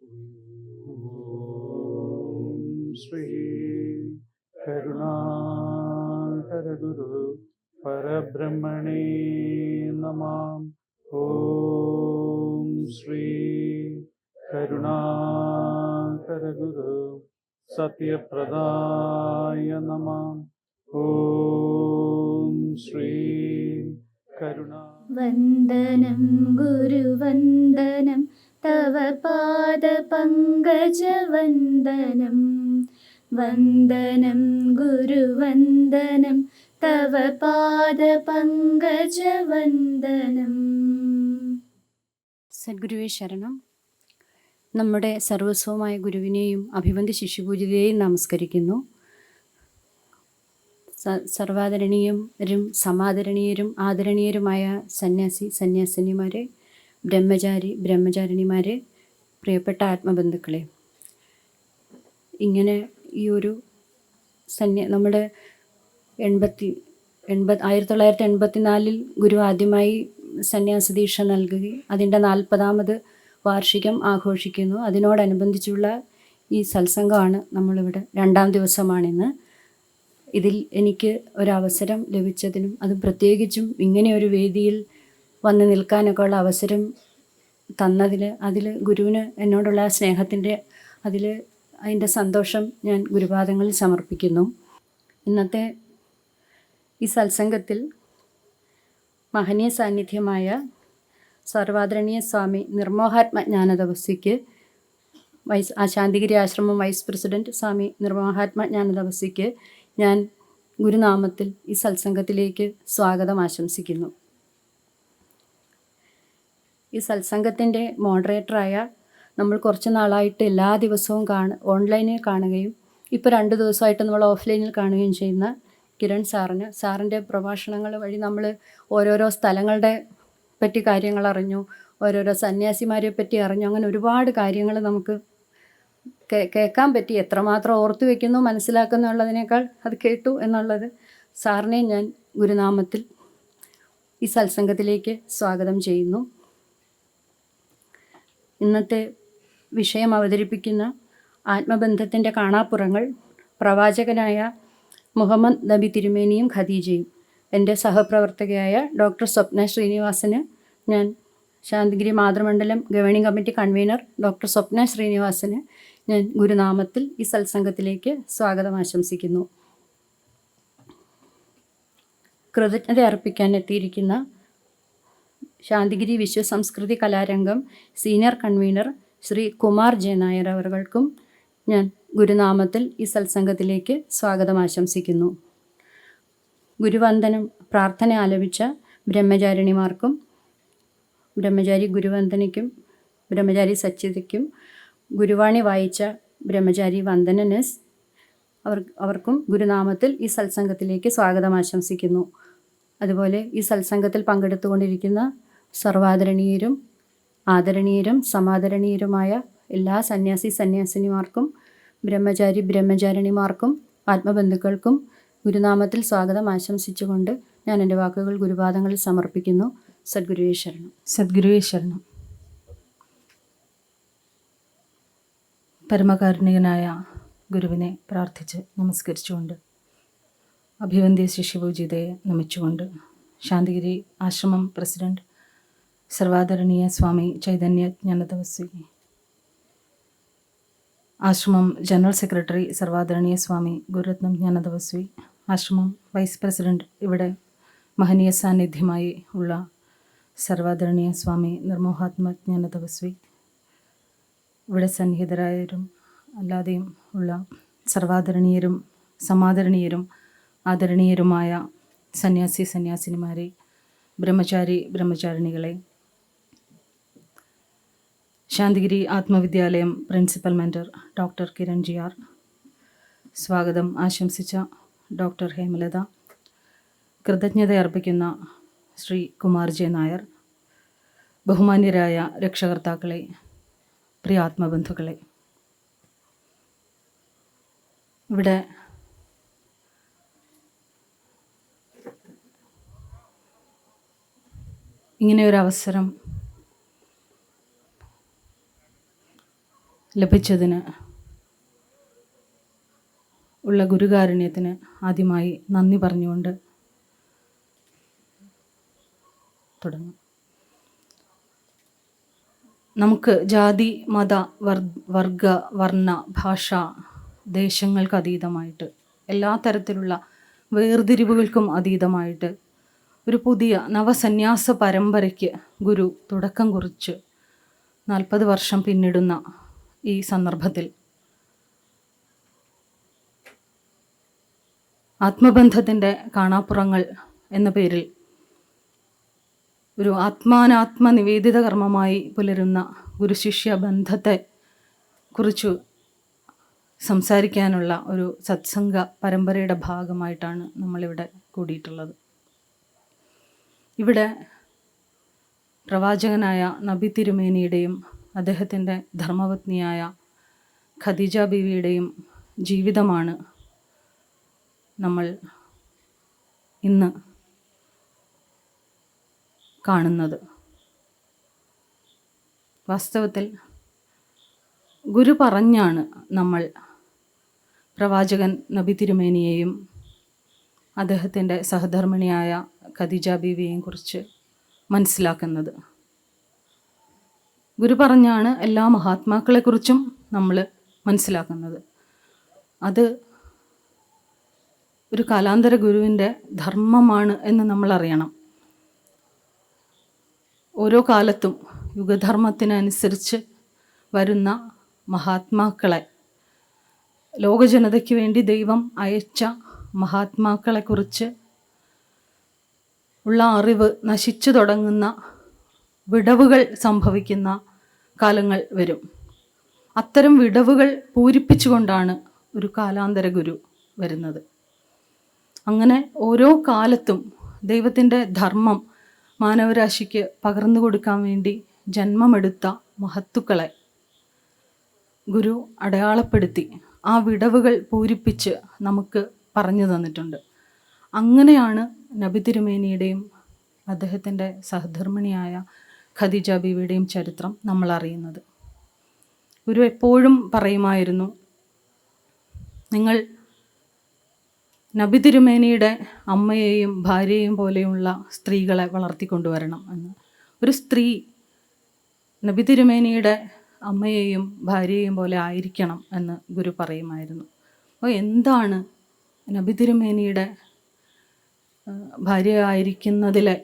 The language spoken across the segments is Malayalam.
ഓം ശ്രീ കരുണാകരഗുരു പരബ്രഹ്മണേ നമഃ. ഓം ശ്രീ കരുണാകരഗുരു സത്യപ്രദായ നമഃ. ഓം ശ്രീ കരുണാ വന്ദനം ഗുരുവന്ദനം തവ പാദപങ്കജവന്ദനം. വന്ദനം ഗുരുവന്ദനം തവ പാദപങ്കജവന്ദനം. സദ്ഗുരുവേ ശരണം. നമ്മുടെ സർവസ്വമായ ഗുരുവിനെയും അഭിവന്ദ്യ ശിശുപൂജിതയെയും നമസ്കരിക്കുന്നു. സർവാദരണീയരും സമാദരണീയരും ആദരണീയരുമായ സന്യാസി സന്യാസിനിമാരെ, ബ്രഹ്മചാരി ബ്രഹ്മചാരിണിമാരെ, പ്രിയപ്പെട്ട ആത്മബന്ധുക്കളെ, ഇങ്ങനെ ഈ ഒരു നമ്മുടെ 1984 ഗുരു ആദ്യമായി സന്യാസ ദീക്ഷ നൽകുകയും അതിൻ്റെ 40ാമത് വാർഷികം ആഘോഷിക്കുന്നു. അതിനോടനുബന്ധിച്ചുള്ള ഈ സത്സംഗമാണ് നമ്മളിവിടെ 2ാം ദിവസമാണിന്ന്. ഇതിൽ എനിക്ക് ഒരവസരം ലഭിച്ചതിനും അത് പ്രത്യേകിച്ചും ഇങ്ങനെ ഒരു വേദിയിൽ വന്ന് നിൽക്കാനൊക്കെ ഉള്ള അവസരം അതിൽ ഗുരുവിന് എന്നോടുള്ള സ്നേഹത്തിൻ്റെ അതിൻ്റെ സന്തോഷം ഞാൻ ഗുരുപാദങ്ങളിൽ സമർപ്പിക്കുന്നു. ഇന്നത്തെ ഈ സത്സംഗത്തിൽ മഹനീയ സാന്നിധ്യമായ സർവാദരണീയ സ്വാമി നിർമോഹാത്മ ജ്ഞാനതപസ്വിക്ക് ശാന്തിഗിരി ആശ്രമം വൈസ് പ്രസിഡന്റ് സ്വാമി നിർമോഹാത്മ ജ്ഞാനതപസ്വിക്ക് ഞാൻ ഗുരുനാമത്തിൽ ഈ സത്സംഗത്തിലേക്ക് സ്വാഗതം ആശംസിക്കുന്നു. ഈ സത്സംഗത്തിൻ്റെ മോഡറേറ്ററായ നമ്മൾ കുറച്ച് നാളായിട്ട് എല്ലാ ദിവസവും ഓൺലൈനിൽ കാണുകയും ഇപ്പോൾ 2 ദിവസമായിട്ട് നമ്മൾ ഓഫ്ലൈനിൽ കാണുകയും ചെയ്യുന്ന കിരൺ സാറിൻ്റെ പ്രഭാഷണങ്ങൾ വഴി നമ്മൾ ഓരോരോ സ്ഥലങ്ങളുടെ പറ്റി കാര്യങ്ങൾ അറിഞ്ഞു, ഓരോരോ സന്യാസിമാരെ പറ്റി അറിഞ്ഞു. അങ്ങനെ ഒരുപാട് കാര്യങ്ങൾ നമുക്ക് കേൾക്കാൻ പറ്റി. എത്രമാത്രം ഓർത്തു വയ്ക്കുന്നു മനസ്സിലാക്കുന്നു എന്നുള്ളതിനേക്കാൾ അത് കേട്ടു എന്നുള്ളത്. സാറിനെ ഞാൻ ഗുരുനാമത്തിൽ ഈ സത്സംഗത്തിലേക്ക് സ്വാഗതം ചെയ്യുന്നു. ഇന്നത്തെ വിഷയം അവതരിപ്പിക്കുന്ന ആത്മബന്ധത്തിൻ്റെ കാണാപ്പുറങ്ങൾ പ്രവാചകനായ മുഹമ്മദ് നബി തിരുമേനിയും ഖദീജയും. എൻ്റെ സഹപ്രവർത്തകയായ ഡോക്ടർ സ്വപ്ന ശ്രീനിവാസന് ഞാൻ Santhigiri Mathrumandalam governing committee convener doctor Swapna Sreenivasan ഞാൻ ഗുരുനാമത്തിൽ ഈ സത്സംഗത്തിലേക്ക് സ്വാഗതം ആശംസിക്കുന്നു. കൃതജ്ഞത അർപ്പിക്കാൻ എത്തിയിരിക്കുന്ന Santhigiri Vishwasamskrithi Kalarangam senior convener Shri Kumar J Nair അവർകൾക്കും ഞാൻ ഗുരുനാമത്തിൽ ഈ സത്സംഗത്തിലേക്ക് സ്വാഗതം ആശംസിക്കുന്നു. ഗുരുവന്ദനം പ്രാർത്ഥന ആലപിച്ച ബ്രഹ്മചാരിണിമാർക്കും ബ്രഹ്മചാരി ഗുരുവന്ദനയ്ക്കും ബ്രഹ്മചാരി സച്ചിതയ്ക്കും ഗുരുവാണി വായിച്ച ബ്രഹ്മചാരി വന്ദനനസ് അവർക്കും ഗുരുനാമത്തിൽ ഈ സത്സംഗത്തിലേക്ക് സ്വാഗതം ആശംസിക്കുന്നു. അതുപോലെ ഈ സത്സംഗത്തിൽ പങ്കെടുത്തുകൊണ്ടിരിക്കുന്ന സർവാദരണീയരും ആദരണീയരും സമാദരണീയരുമായ എല്ലാ സന്യാസി സന്യാസിനിമാർക്കും ബ്രഹ്മചാരി ബ്രഹ്മചാരിണിമാർക്കും ആത്മബന്ധുക്കൾക്കും ഗുരുനാമത്തിൽ സ്വാഗതം ആശംസിച്ചുകൊണ്ട് ഞാൻ എൻ്റെ വാക്കുകൾ ഗുരുപാദങ്ങളിൽ സമർപ്പിക്കുന്നു. സദ്ഗുരുവേ ശരണം. സദ്ഗുരുവേ ശരണം. പരമകാരുണികനായ ഗുരുവിനെ പ്രാർത്ഥിച്ച് നമസ്കരിച്ചുകൊണ്ട് അഭിവന്ദ്യ ശിഷ്യപൂജിതയെ നമിച്ചുകൊണ്ട് ശാന്തിഗിരി ആശ്രമം പ്രസിഡന്റ് സർവാദരണീയ സ്വാമി ചൈതന്യ ജ്ഞാനതപസ്വി, ആശ്രമം ജനറൽ സെക്രട്ടറി സർവാദരണീയ സ്വാമി ഗുരുരത്നം ജ്ഞാനതപസ്വി, ആശ്രമം വൈസ് പ്രസിഡന്റ് ഇവിടെ മഹനീയ സാന്നിധ്യമായി ഉള്ള സർവാദരണീയ സ്വാമി നിർമോഹാത്മ ജ്ഞാനതപസ്വി, ഇവിടെ സന്നിഹിതരായവരും അല്ലാതെയും ഉള്ള സർവാദരണീയരും സമാദരണീയരും ആദരണീയരുമായ സന്യാസി സന്യാസിനിമാരെ, ബ്രഹ്മചാരി ബ്രഹ്മചാരിണികളെ, Santhigiri Athmavidyalayam principal mentor doctor Kiran G R, സ്വാഗതം ആശംസിച്ച ഡോക്ടർ ഹേമലത, കൃതജ്ഞത അർപ്പിക്കുന്ന ശ്രീ കുമാർ ജെ നായർ, ബഹുമാന്യരായ രക്ഷകർത്താക്കളെ, പ്രിയ ആത്മബന്ധുക്കളെ, ഇവിടെ ഇങ്ങനെയൊരവസരം ലഭിച്ചതിന് ഉള്ള ഗുരുകാരുണ്യത്തിന് ആദ്യമായി നന്ദി പറഞ്ഞുകൊണ്ട് തുടങ്ങും. നമുക്ക് ജാതി, മത, വർഗ, വർണ്ണ, ഭാഷ, ദേശങ്ങൾക്ക് അതീതമായിട്ട് എല്ലാ തരത്തിലുള്ള വേർതിരിവുകൾക്കും അതീതമായിട്ട് ഒരു പുതിയ നവസന്യാസ പരമ്പരയ്ക്ക് ഗുരു തുടക്കം കുറിച്ച് 40 വർഷം പിന്നിടുന്ന ഈ സന്ദർഭത്തിൽ ആത്മബന്ധത്തിൻ്റെ കാണാപ്പുറങ്ങൾ എന്ന പേരിൽ ഒരു ആത്മാനാത്മ നിവേദിത കർമ്മമായി പുലരുന്ന ഗുരുശിഷ്യ ബന്ധത്തെ കുറിച്ച് സംസാരിക്കാനുള്ള ഒരു സത്സംഗ പരമ്പരയുടെ ഭാഗമായിട്ടാണ് നമ്മളിവിടെ കൂടിയിട്ടുള്ളത്. ഇവിടെ പ്രവാചകനായ നബി തിരുമേനിയുടെയും അദ്ദേഹത്തിൻ്റെ ധർമ്മപത്നിയായ ഖദീജ ബീവിയുടെയും ജീവിതമാണ് നമ്മൾ ഇന്ന് കാണുന്നത്. വാസ്തവത്തിൽ ഗുരു പറഞ്ഞാണ് നമ്മൾ പ്രവാചകൻ നബി തിരുമേനിയെയും അദ്ദേഹത്തിൻ്റെ സഹധർമ്മിണിയായ ഖദീജ ബീവിയെയും കുറിച്ച് മനസ്സിലാക്കുന്നത്. ഗുരു പറഞ്ഞാണ് എല്ലാ മഹാത്മാക്കളെക്കുറിച്ചും നമ്മൾ മനസ്സിലാക്കുന്നത്. അത് ഒരു കാലാന്തര ഗുരുവിൻ്റെ ധർമ്മമാണ് എന്ന് നമ്മൾ അറിയണം. ഓരോ കാലത്തും യുഗധർമ്മത്തിനനുസരിച്ച് വരുന്ന മഹാത്മാക്കളെ, ലോകജനതയ്ക്ക് വേണ്ടി ദൈവം അയച്ച മഹാത്മാക്കളെക്കുറിച്ച് ഉള്ള അറിവ് നശിച്ചു തുടങ്ങുന്ന, വിടവുകൾ സംഭവിക്കുന്ന കാലങ്ങൾ വരും. അത്തരം വിടവുകൾ പൂരിപ്പിച്ചുകൊണ്ടാണ് ഒരു കാലാന്തര ഗുരു വരുന്നത്. അങ്ങനെ ഓരോ കാലത്തും ദൈവത്തിൻ്റെ ധർമ്മം മാനവരാശിക്ക് പകർന്നു കൊടുക്കാൻ വേണ്ടി ജന്മമെടുത്ത മഹത്തുക്കളെ ഗുരു അടയാളപ്പെടുത്തി ആ വിടവുകൾ പൂരിപ്പിച്ച് നമുക്ക് പറഞ്ഞു തന്നിട്ടുണ്ട്. അങ്ങനെയാണ് നബി തിരുമേനിയുടെയും അദ്ദേഹത്തിൻ്റെ സഹധർമ്മിണിയായ ഖദീജ ബീവിയുടെയും ചരിത്രം നമ്മൾ അറിയുന്നത്. ഗുരു എപ്പോഴും പറയുമായിരുന്നു, നിങ്ങൾ നബി തിരുമേനിയുടെ അമ്മയെയും ഭാര്യയെയും പോലെയുള്ള സ്ത്രീകളെ വളർത്തിക്കൊണ്ടുവരണം എന്ന്. ഒരു സ്ത്രീ നബി തിരുമേനിയുടെ അമ്മയെയും ഭാര്യയെയും പോലെ ആയിരിക്കണം എന്ന് ഗുരു പറയുമായിരുന്നു. അപ്പോൾ എന്താണ് നബി തിരുമേനിയുടെ ഭാര്യ ആയിരിക്കുന്നതിലെ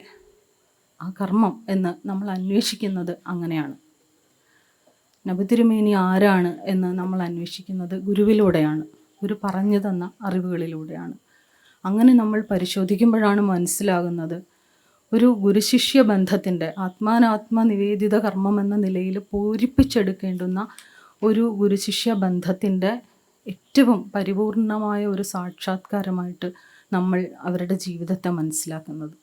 ആ കർമ്മം എന്ന് നമ്മൾ അന്വേഷിക്കുന്നത് അങ്ങനെയാണ്. നബി തിരുമേനി ആരാണ് എന്ന് നമ്മൾ അന്വേഷിക്കുന്നത് ഗുരുവിലൂടെയാണ്, ഗുരു പറഞ്ഞു തന്ന അറിവുകളിലൂടെയാണ്. അങ്ങനെ നമ്മൾ പരിശോധിക്കുമ്പോഴാണ് മനസ്സിലാകുന്നത് ഒരു ഗുരുശിഷ്യ ബന്ധത്തിൻ്റെ ആത്മാനാത്മ നിവേദിത കർമ്മം എന്ന നിലയിൽ പൂരിപ്പിച്ചെടുക്കേണ്ടുന്ന ഒരു ഗുരുശിഷ്യ ബന്ധത്തിൻ്റെ ഏറ്റവും പരിപൂർണമായ ഒരു സാക്ഷാത്കാരമായിട്ട് നമ്മൾ അവരുടെ ജീവിതത്തെ മനസ്സിലാക്കുന്നത്.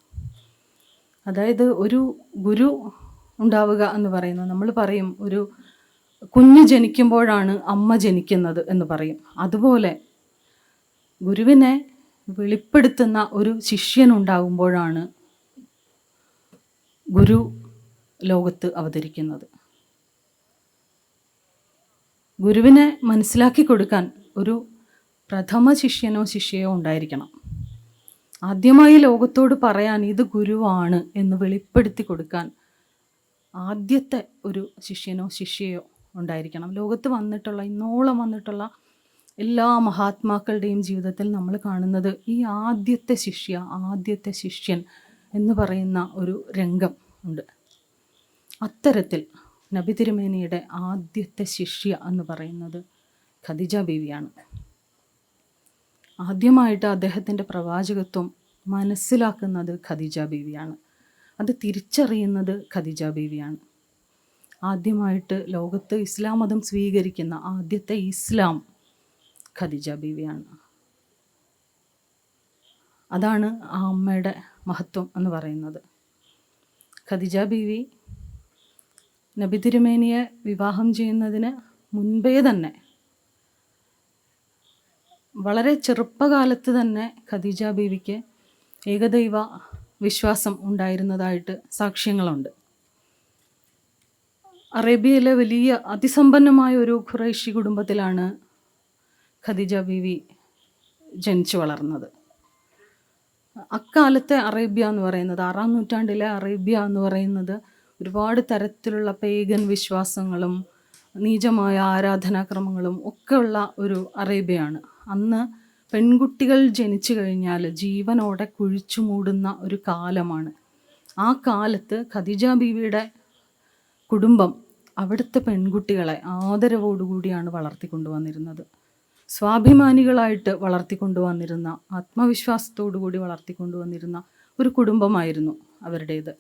അതായത് ഒരു ഗുരു ഉണ്ടാവുക എന്ന് പറയുന്നത്, നമ്മൾ പറയും ഒരു കുഞ്ഞ് ജനിക്കുമ്പോഴാണ് അമ്മ ജനിക്കുന്നത് എന്ന് പറയും. അതുപോലെ ഗുരുവിനെ വെളിപ്പെടുത്തുന്ന ഒരു ശിഷ്യനുണ്ടാകുമ്പോഴാണ് ഗുരു ലോകത്ത് അവതരിക്കുന്നത്. ഗുരുവിനെ മനസ്സിലാക്കി കൊടുക്കാൻ ഒരു പ്രഥമ ശിഷ്യനോ ശിഷ്യയോ ഉണ്ടായിരിക്കണം. ആദ്യമായി ലോകത്തോട് പറയാൻ ഇത് ഗുരുവാണ് എന്ന് വെളിപ്പെടുത്തി കൊടുക്കാൻ ആദ്യത്തെ ഒരു ശിഷ്യനോ ശിഷ്യയോ ഉണ്ടായിരിക്കണം. ലോകത്ത് വന്നിട്ടുള്ള, ഇന്നോളം വന്നിട്ടുള്ള എല്ലാ മഹാത്മാക്കളുടെയും ജീവിതത്തിൽ നമ്മൾ കാണുന്നത് ഈ ആദ്യത്തെ ശിഷ്യ, ആദ്യത്തെ ശിഷ്യൻ എന്ന് പറയുന്ന ഒരു രംഗം ഉണ്ട്. അത്തരത്തിൽ നബി തിരുമേനിയുടെ ആദ്യത്തെ ശിഷ്യ എന്ന് പറയുന്നത് ഖദീജ ബീവിയാണ്. ആദ്യമായിട്ട് അദ്ദേഹത്തിൻ്റെ പ്രവാചകത്വം മനസ്സിലാക്കുന്നത് ഖദീജ ബീവിയാണ്. അത് തിരിച്ചറിയുന്നത് ഖദീജ ബീവിയാണ്. ആദ്യമായിട്ട് ലോകത്ത് ഇസ്ലാം മതം സ്വീകരിക്കുന്ന ആദ്യത്തെ ഇസ്ലാം ഖദീജ ബീവിയാണ്. അതാണ് ആ അമ്മയുടെ മഹത്വം എന്ന് പറയുന്നത്. ഖദീജ ബീവി നബി തിരുമേനിയെ വിവാഹം ചെയ്യുന്നതിന് മുൻപേ തന്നെ, വളരെ ചെറുപ്പകാലത്ത് തന്നെ ഖദീജ ബീവിക്ക് ഏകദൈവ വിശ്വാസം ഉണ്ടായിരുന്നതായിട്ട് സാക്ഷ്യങ്ങളുണ്ട്. അറേബ്യയിലെ വലിയ അതിസമ്പന്നമായ ഒരു ഖുറൈശി കുടുംബത്തിലാണ് ഖദീജ ബീവി ജനിച്ചു വളർന്നത്. അക്കാലത്തെ അറേബ്യ എന്ന് പറയുന്നത്, 6-ാം നൂറ്റാണ്ടിലെ അറേബ്യ എന്ന് പറയുന്നത് ഒരുപാട് തരത്തിലുള്ള പേഗൻ വിശ്വാസങ്ങളും നീചമായ ആരാധനാക്രമങ്ങളും ഒക്കെ ഉള്ള ഒരു അറേബ്യയാണ്. അന്ന് പെൺകുട്ടികൾ ജനിച്ചു കഴിഞ്ഞാൽ ജീവനോടെ കുഴിച്ചു മൂടുന്ന ഒരു കാലമാണ്. ആ കാലത്ത് ഖദീജ ബീവിയുടെ കുടുംബം അവിടുത്തെ പെൺകുട്ടികളെ ആദരവോടുകൂടിയാണ് വളർത്തിക്കൊണ്ടുവന്നിരുന്നത്. സ്വാഭിമാനികളായിട്ട് വളർത്തിക്കൊണ്ടുവന്നിരുന്ന, ആത്മവിശ്വാസത്തോടു കൂടി വളർത്തിക്കൊണ്ടുവന്നിരുന്ന ഒരു കുടുംബമായിരുന്നു അവരുടേത്.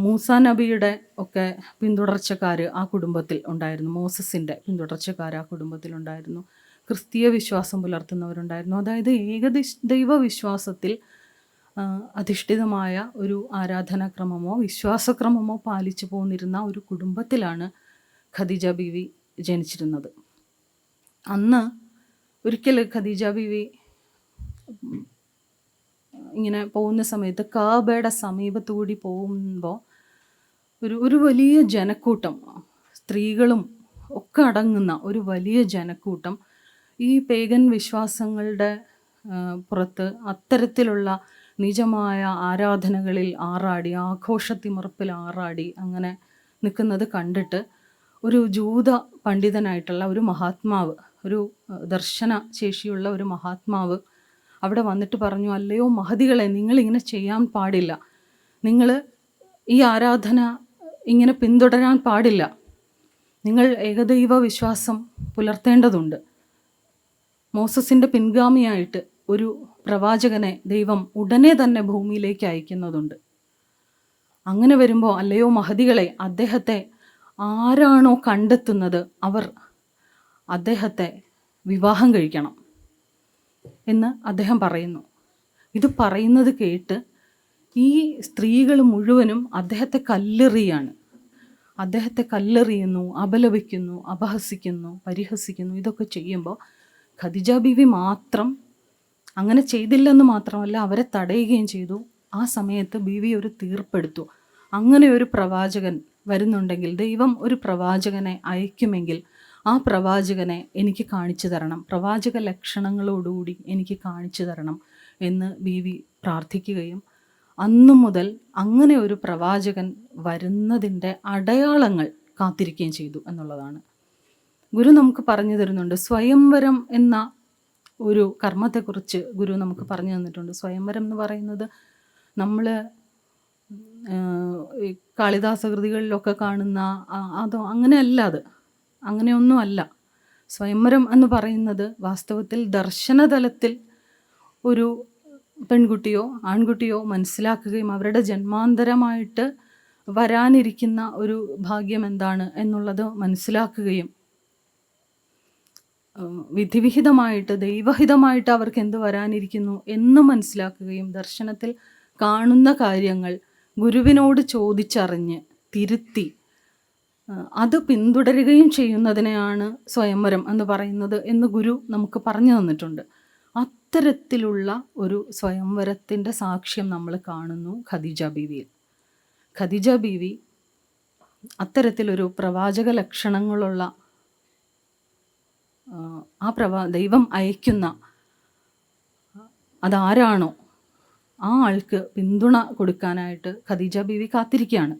മൂസാ നബിയുടെ ഒക്കെ പിന്തുടർച്ചക്കാർ ആ കുടുംബത്തിൽ ഉണ്ടായിരുന്നു. മോസസിൻ്റെ പിന്തുടർച്ചക്കാർ ആ കുടുംബത്തിലുണ്ടായിരുന്നു. ക്രിസ്തീയ വിശ്വാസം പുലർത്തുന്നവരുണ്ടായിരുന്നു. അതായത് ദൈവ വിശ്വാസത്തിൽ അധിഷ്ഠിതമായ ഒരു ആരാധനാക്രമമോ വിശ്വാസക്രമമോ പാലിച്ചു പോന്നിരുന്ന ഒരു കുടുംബത്തിലാണ് ഖദീജ ബീവി ജനിച്ചിരുന്നത്. അന്ന് ഒരിക്കൽ ഖദീജ ബീവി ഇങ്ങനെ പോകുന്ന സമയത്ത് കാബയുടെ സമീപത്തുകൂടി പോകുമ്പോൾ ഒരു വലിയ ജനക്കൂട്ടം, സ്ത്രീകളും ഒക്കെ അടങ്ങുന്ന ഒരു വലിയ ജനക്കൂട്ടം ഈ പേഗൻ വിശ്വാസങ്ങളുടെ പുറത്ത് അത്തരത്തിലുള്ള നിജമായ ആരാധനകളിൽ ആറാടി, ആഘോഷത്തിമർപ്പിൽ ആറാടി അങ്ങനെ നിൽക്കുന്നത് കണ്ടിട്ട് ഒരു ജൂത പണ്ഡിതനായിട്ടുള്ള ഒരു മഹാത്മാവ്, ഒരു ദർശന ശേഷിയുള്ള ഒരു മഹാത്മാവ് അവിടെ വന്നിട്ട് പറഞ്ഞു, അല്ലയോ മഹതികളെ, നിങ്ങളിങ്ങനെ ചെയ്യാൻ പാടില്ല, നിങ്ങൾ ഈ ആരാധന ഇങ്ങനെ പിന്തുടരാൻ പാടില്ല, നിങ്ങൾ ഏകദൈവ വിശ്വാസം പുലർത്തേണ്ടതുണ്ട്. മോസസിൻ്റെ പിൻഗാമിയായിട്ട് ഒരു പ്രവാചകനെ ദൈവം ഉടനെ തന്നെ ഭൂമിയിലേക്ക് അയക്കുന്നതുണ്ട്. അങ്ങനെ വരുമ്പോൾ അല്ലയോ മഹതികളെ, അദ്ദേഹത്തെ ആരാണോ കണ്ടെത്തുന്നത് അവർ അദ്ദേഹത്തെ വിവാഹം കഴിക്കണം എന്ന് അദ്ദേഹം പറയുന്നു. ഇത് പറയുന്നത് കേട്ട് ഈ സ്ത്രീകൾ മുഴുവനും അദ്ദേഹത്തെ കല്ലെറിയാണ്. അദ്ദേഹത്തെ കല്ലെറിയുന്നു, അപലപിക്കുന്നു, അപഹസിക്കുന്നു, പരിഹസിക്കുന്നു. ഇതൊക്കെ ചെയ്യുമ്പോൾ ഖദീജ ബീവി മാത്രം അങ്ങനെ ചെയ്തില്ലെന്ന് മാത്രമല്ല, അവരെ തടയുകയും ചെയ്തു. ആ സമയത്ത് ബീവി ഒരു തീർപ്പെടുത്തു, അങ്ങനെ ഒരു പ്രവാചകൻ വരുന്നുണ്ടെങ്കിൽ, ദൈവം ഒരു പ്രവാചകനെ അയക്കുമെങ്കിൽ ആ പ്രവാചകനെ എനിക്ക് കാണിച്ചു തരണം, പ്രവാചക ലക്ഷണങ്ങളോടുകൂടി എനിക്ക് കാണിച്ചു തരണം എന്ന് ബീവി പ്രാർത്ഥിക്കുകയും അന്നു മുതൽ അങ്ങനെ ഒരു പ്രവാചകൻ വരുന്നതിൻ്റെ അടയാളങ്ങൾ കാത്തിരിക്കുകയും ചെയ്തു എന്നുള്ളതാണ്. ഗുരു നമുക്ക് പറഞ്ഞു തരുന്നുണ്ട്. സ്വയംവരം എന്ന ഒരു കർമ്മത്തെക്കുറിച്ച് ഗുരു നമുക്ക് പറഞ്ഞു തന്നിട്ടുണ്ട്. സ്വയംവരം എന്ന് പറയുന്നത് നമ്മൾ കാളിദാസ കൃതികളിലൊക്കെ കാണുന്ന അതോ അങ്ങനെയല്ല, അത് അങ്ങനെയൊന്നുമല്ല. സ്വയംവരം എന്ന് പറയുന്നത് വാസ്തവത്തിൽ ദർശനതലത്തിൽ ഒരു പെൺകുട്ടിയോ ആൺകുട്ടിയോ മനസ്സിലാക്കുകയും അവരുടെ ജന്മാന്തരമായിട്ട് വരാനിരിക്കുന്ന ഒരു ഭാഗ്യം എന്താണ് എന്നുള്ളത് മനസ്സിലാക്കുകയും വിധിവിഹിതമായിട്ട് ദൈവഹിതമായിട്ട് അവർക്ക് എന്ത് വരാനിരിക്കുന്നു എന്ന് മനസ്സിലാക്കുകയും ദർശനത്തിൽ കാണുന്ന കാര്യങ്ങൾ ഗുരുവിനോട് ചോദിച്ചറിഞ്ഞ് തിരുത്തി അത് പിന്തുടരുകയും ചെയ്യുന്നതിനെയാണ് സ്വയംവരം എന്ന് പറയുന്നത് എന്ന് ഗുരു നമുക്ക് പറഞ്ഞു തന്നിട്ടുണ്ട്. അത്തരത്തിലുള്ള ഒരു സ്വയംവരത്തിൻ്റെ സാക്ഷ്യം നമ്മൾ കാണുന്നു ഖദീജ ബീവിയിൽ. ഖദീജ ബീവി അത്തരത്തിലൊരു പ്രവാചക ലക്ഷണങ്ങളുള്ള ദൈവം അയക്കുന്ന അതാരാണോ ആ ആൾക്ക് പിന്തുണ കൊടുക്കാനായിട്ട് ഖദീജ ബീവി കാത്തിരിക്കുകയാണ്.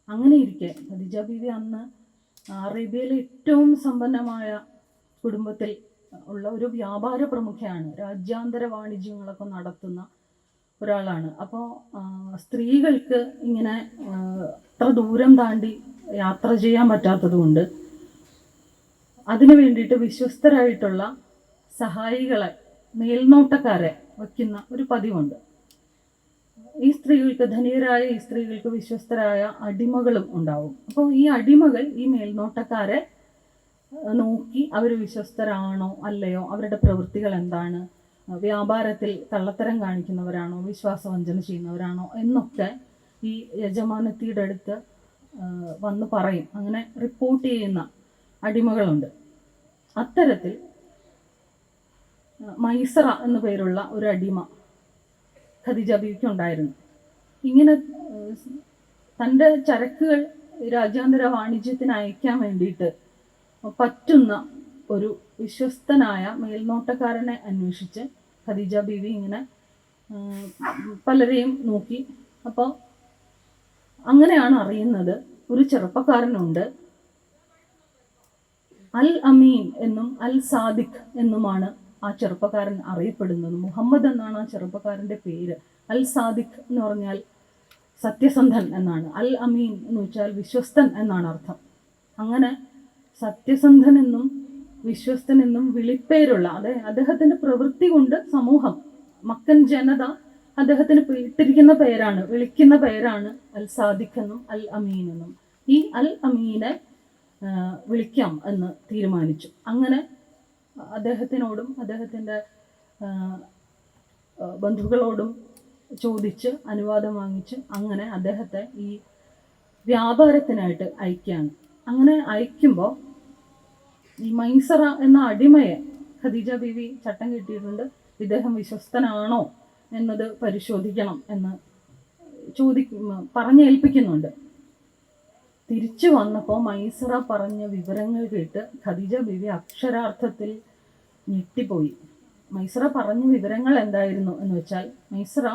അങ്ങനെ ഇരിക്കെ ഖദീജ ബീവി അന്ന് അറേബ്യയിലെ ഏറ്റവും സമ്പന്നമായ കുടുംബത്തിൽ ഉള്ള ഒരു വ്യാപാര പ്രമുഖയാണ്. രാജ്യാന്തര വാണിജ്യങ്ങളൊക്കെ നടത്തുന്ന ഒരാളാണ്. അപ്പോൾ സ്ത്രീകൾക്ക് ഇങ്ങനെ അത്ര ദൂരം താണ്ടി യാത്ര ചെയ്യാൻ പറ്റാത്തതുകൊണ്ട് അതിനു വേണ്ടിയിട്ട് വിശ്വസ്തരായിട്ടുള്ള സഹായികളെ, മേൽനോട്ടക്കാരെ വയ്ക്കുന്ന ഒരു പതിവുണ്ട്. ഈ സ്ത്രീകൾക്ക്, ധനികരായ ഈ സ്ത്രീകൾക്ക് വിശ്വസ്തരായ അടിമകളും ഉണ്ടാവും. അപ്പോൾ ഈ അടിമകൾ ഈ മേൽനോട്ടക്കാരെ നോക്കി അവർ വിശ്വസ്തരാണോ അല്ലയോ, അവരുടെ പ്രവൃത്തികൾ എന്താണ്, വ്യാപാരത്തിൽ കള്ളത്തരം കാണിക്കുന്നവരാണോ, വിശ്വാസവഞ്ചന ചെയ്യുന്നവരാണോ എന്നൊക്കെ ഈ യജമാനത്തിയുടെ അടുത്ത് വന്ന് പറയും. അങ്ങനെ റിപ്പോർട്ട് ചെയ്യുന്ന അടിമകളുണ്ട്. അത്തരത്തിൽ മൈസറ എന്നു പേരുള്ള ഒരു അടിമ ഖദീജ ബീവിക്ക് ഉണ്ടായിരുന്നു. ഇങ്ങനെ തൻ്റെ ചരക്കുകൾ രാജ്യാന്തര വാണിജ്യത്തിന് അയക്കാൻ വേണ്ടിയിട്ട് പറ്റുന്ന ഒരു വിശ്വസ്തനായ മേൽനോട്ടക്കാരനെ അന്വേഷിച്ച് ഖദീജ ബീവി ഇങ്ങനെ പലരെയും നോക്കി. അപ്പോൾ അങ്ങനെയാണ് അറിയുന്നത് ഒരു ചെറുപ്പക്കാരനുണ്ട്, അൽ അമീൻ എന്നും അൽ സാദിഖ് എന്നുമാണ് ആ ചെറുപ്പക്കാരൻ അറിയപ്പെടുന്നത്. മുഹമ്മദ് എന്നാണ് ആ ചെറുപ്പക്കാരൻ്റെ പേര്. അൽ സാദിഖ് എന്ന് പറഞ്ഞാൽ സത്യസന്ധൻ എന്നാണ്. അൽ അമീൻ എന്ന് വെച്ചാൽ വിശ്വസ്തൻ എന്നാണ് അർത്ഥം. അങ്ങനെ സത്യസന്ധൻ എന്നും വിശ്വസ്തൻ എന്നും വിളിപ്പേരുള്ള അദ്ദേഹത്തിൻ്റെ പ്രവൃത്തി കൊണ്ട് സമൂഹം, മക്കൻ ജനത അദ്ദേഹത്തിന് ഇട്ടിരിക്കുന്ന പേരാണ്, വിളിക്കുന്ന പേരാണ് അൽ സാദിഖ് എന്നും അൽ അമീൻ എന്നും. ഈ അൽ അമീനെ വിളിക്കാം എന്ന് തീരുമാനിച്ചു. അങ്ങനെ അദ്ദേഹത്തിനോടും അദ്ദേഹത്തിൻ്റെ ബന്ധുക്കളോടും ചോദിച്ച് അനുവാദം വാങ്ങിച്ച് അങ്ങനെ അദ്ദേഹത്തെ ഈ വ്യാപാരത്തിനായിട്ട് അയക്കുകയാണ്. അങ്ങനെ അയക്കുമ്പോൾ ഈ മൈസറ എന്ന അടിമയെ ഖദീജ ബീവി ചട്ടം കിട്ടിയിട്ടുണ്ട്. ഇദ്ദേഹം വിശ്വസ്തനാണോ എന്നത് പരിശോധിക്കണം എന്ന് പറഞ്ഞേൽപ്പിക്കുന്നുണ്ട്. തിരിച്ചു വന്നപ്പോൾ മൈസറ പറഞ്ഞ വിവരങ്ങൾ കേട്ട് ഖദീജ ബീവി അക്ഷരാർത്ഥത്തിൽ ഞെട്ടിപ്പോയി. മൈസറ പറഞ്ഞ വിവരങ്ങൾ എന്തായിരുന്നു എന്ന് വെച്ചാൽ, മൈസറ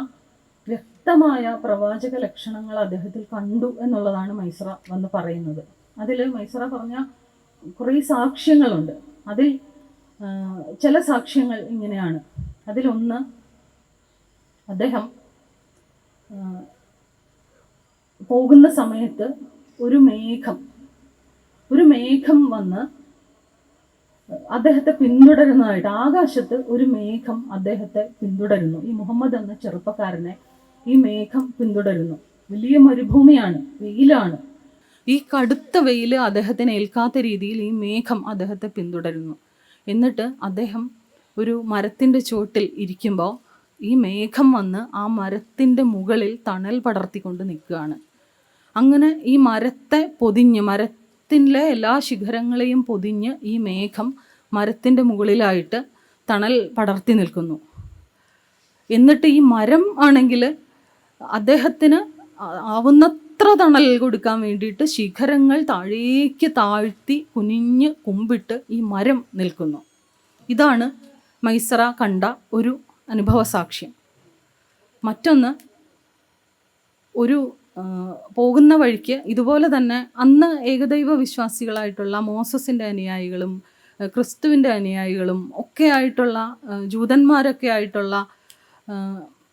വ്യക്തമായ പ്രവാചക ലക്ഷണങ്ങൾ അദ്ദേഹത്തിൽ കണ്ടു എന്നുള്ളതാണ് മൈസറ വന്ന് പറയുന്നത്. അതിൽ മൈസറ പറഞ്ഞ കുറേ സാക്ഷ്യങ്ങളുണ്ട്. അതിൽ ചില സാക്ഷ്യങ്ങൾ ഇങ്ങനെയാണ്. അതിലൊന്ന്, അദ്ദേഹം പോകുന്ന സമയത്ത് ഒരു മേഘം വന്ന് അദ്ദേഹത്തെ പിന്തുടരുന്നതായിട്ട്, ആകാശത്ത് ഒരു മേഘം അദ്ദേഹത്തെ പിന്തുടരുന്നു. ഈ മുഹമ്മദ് എന്ന ചെറുപ്പക്കാരനെ ഈ മേഘം പിന്തുടരുന്നു. വലിയ മരുഭൂമിയാണ്, വെയിലാണ്. ഈ കടുത്ത വെയിൽ അദ്ദേഹത്തിന് ഏൽക്കാത്ത രീതിയിൽ ഈ മേഘം അദ്ദേഹത്തെ പിന്തുടരുന്നു. എന്നിട്ട് അദ്ദേഹം ഒരു മരത്തിൻ്റെ ചുവട്ടിൽ ഇരിക്കുമ്പോൾ ഈ മേഘം വന്ന് ആ മരത്തിൻ്റെ മുകളിൽ തണൽ പടർത്തിക്കൊണ്ട് നിൽക്കുകയാണ്. അങ്ങനെ ഈ മരത്തെ പൊതിഞ്ഞ്, മരത്തിലെ എല്ലാ ശിഖരങ്ങളെയും പൊതിഞ്ഞ് ഈ മേഘം മരത്തിൻ്റെ മുകളിലായിട്ട് തണൽ പടർത്തി നിൽക്കുന്നു. എന്നിട്ട് ഈ മരം ആണെങ്കിൽ അദ്ദേഹത്തിന് ആവുന്നത്ര തണൽ കൊടുക്കാൻ വേണ്ടിയിട്ട് ശിഖരങ്ങൾ താഴേക്ക് താഴ്ത്തി കുനിഞ്ഞ് കുമ്പിട്ട് ഈ മരം നിൽക്കുന്നു. ഇതാണ് മൈസറ കണ്ട ഒരു അനുഭവ സാക്ഷ്യം. മറ്റൊന്ന്, ഒരു പോകുന്ന വഴിക്ക് ഇതുപോലെ തന്നെ അന്ന് ഏകദൈവ വിശ്വാസികളായിട്ടുള്ള മോസസിൻ്റെ അനുയായികളും ക്രിസ്തുവിൻ്റെ അനുയായികളും ഒക്കെ ആയിട്ടുള്ള ജൂതന്മാരൊക്കെ ആയിട്ടുള്ള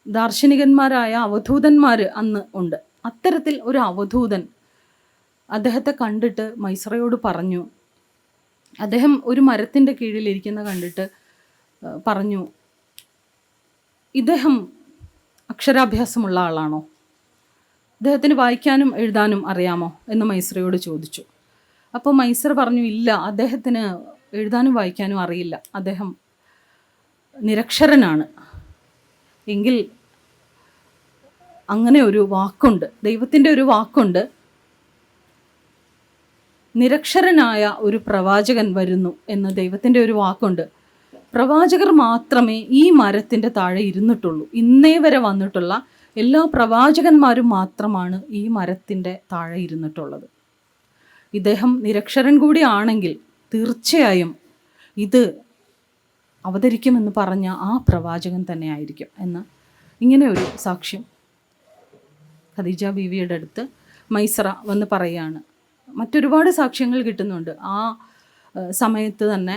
ദാർശനികന്മാരായ അവധൂതന്മാർ അന്ന് ഉണ്ട്. അത്തരത്തിൽ ഒരു അവധൂതൻ അദ്ദേഹത്തെ കണ്ടിട്ട് മൈസറയോട് പറഞ്ഞു, അദ്ദേഹം ഒരു മരത്തിൻ്റെ കീഴിലിരിക്കുന്ന കണ്ടിട്ട് പറഞ്ഞു, ഇദ്ദേഹം അക്ഷരാഭ്യാസമുള്ള ആളാണോ? അദ്ദേഹത്തിന് വായിക്കാനും എഴുതാനും അറിയാമോ എന്ന് മൈസറയോട് ചോദിച്ചു. അപ്പോൾ മൈസറ പറഞ്ഞു, ഇല്ല, അദ്ദേഹത്തിന് എഴുതാനും വായിക്കാനും അറിയില്ല, അദ്ദേഹം നിരക്ഷരനാണ്. എങ്കിൽ അങ്ങനെ ഒരു വാക്കുണ്ട്, ദൈവത്തിൻ്റെ ഒരു വാക്കുണ്ട്, നിരക്ഷരനായ ഒരു പ്രവാചകൻ വരുന്നു എന്ന് ദൈവത്തിൻ്റെ ഒരു വാക്കുണ്ട്. പ്രവാചകർ മാത്രമേ ഈ മരത്തിൻ്റെ താഴെ ഇരുന്നിട്ടുള്ളൂ. ഇന്നേ വരെ വന്നിട്ടുള്ള എല്ലാ പ്രവാചകന്മാരും മാത്രമാണ് ഈ മരത്തിൻ്റെ താഴെ ഇരുന്നിട്ടുള്ളത്. ഇദ്ദേഹം നിരക്ഷരൻ കൂടി ആണെങ്കിൽ തീർച്ചയായും ഇത് അവതരിക്കുമെന്ന് പറഞ്ഞ ആ പ്രവാചകൻ തന്നെ ആയിരിക്കും എന്ന് ഇങ്ങനെ ഒരു സാക്ഷ്യം ഖദീജ ബീവിയുടെ അടുത്ത് മൈസറ വന്ന് പറയുകയാണ്. മറ്റൊരുപാട് സാക്ഷ്യങ്ങൾ കിട്ടുന്നുണ്ട്. ആ സമയത്ത് തന്നെ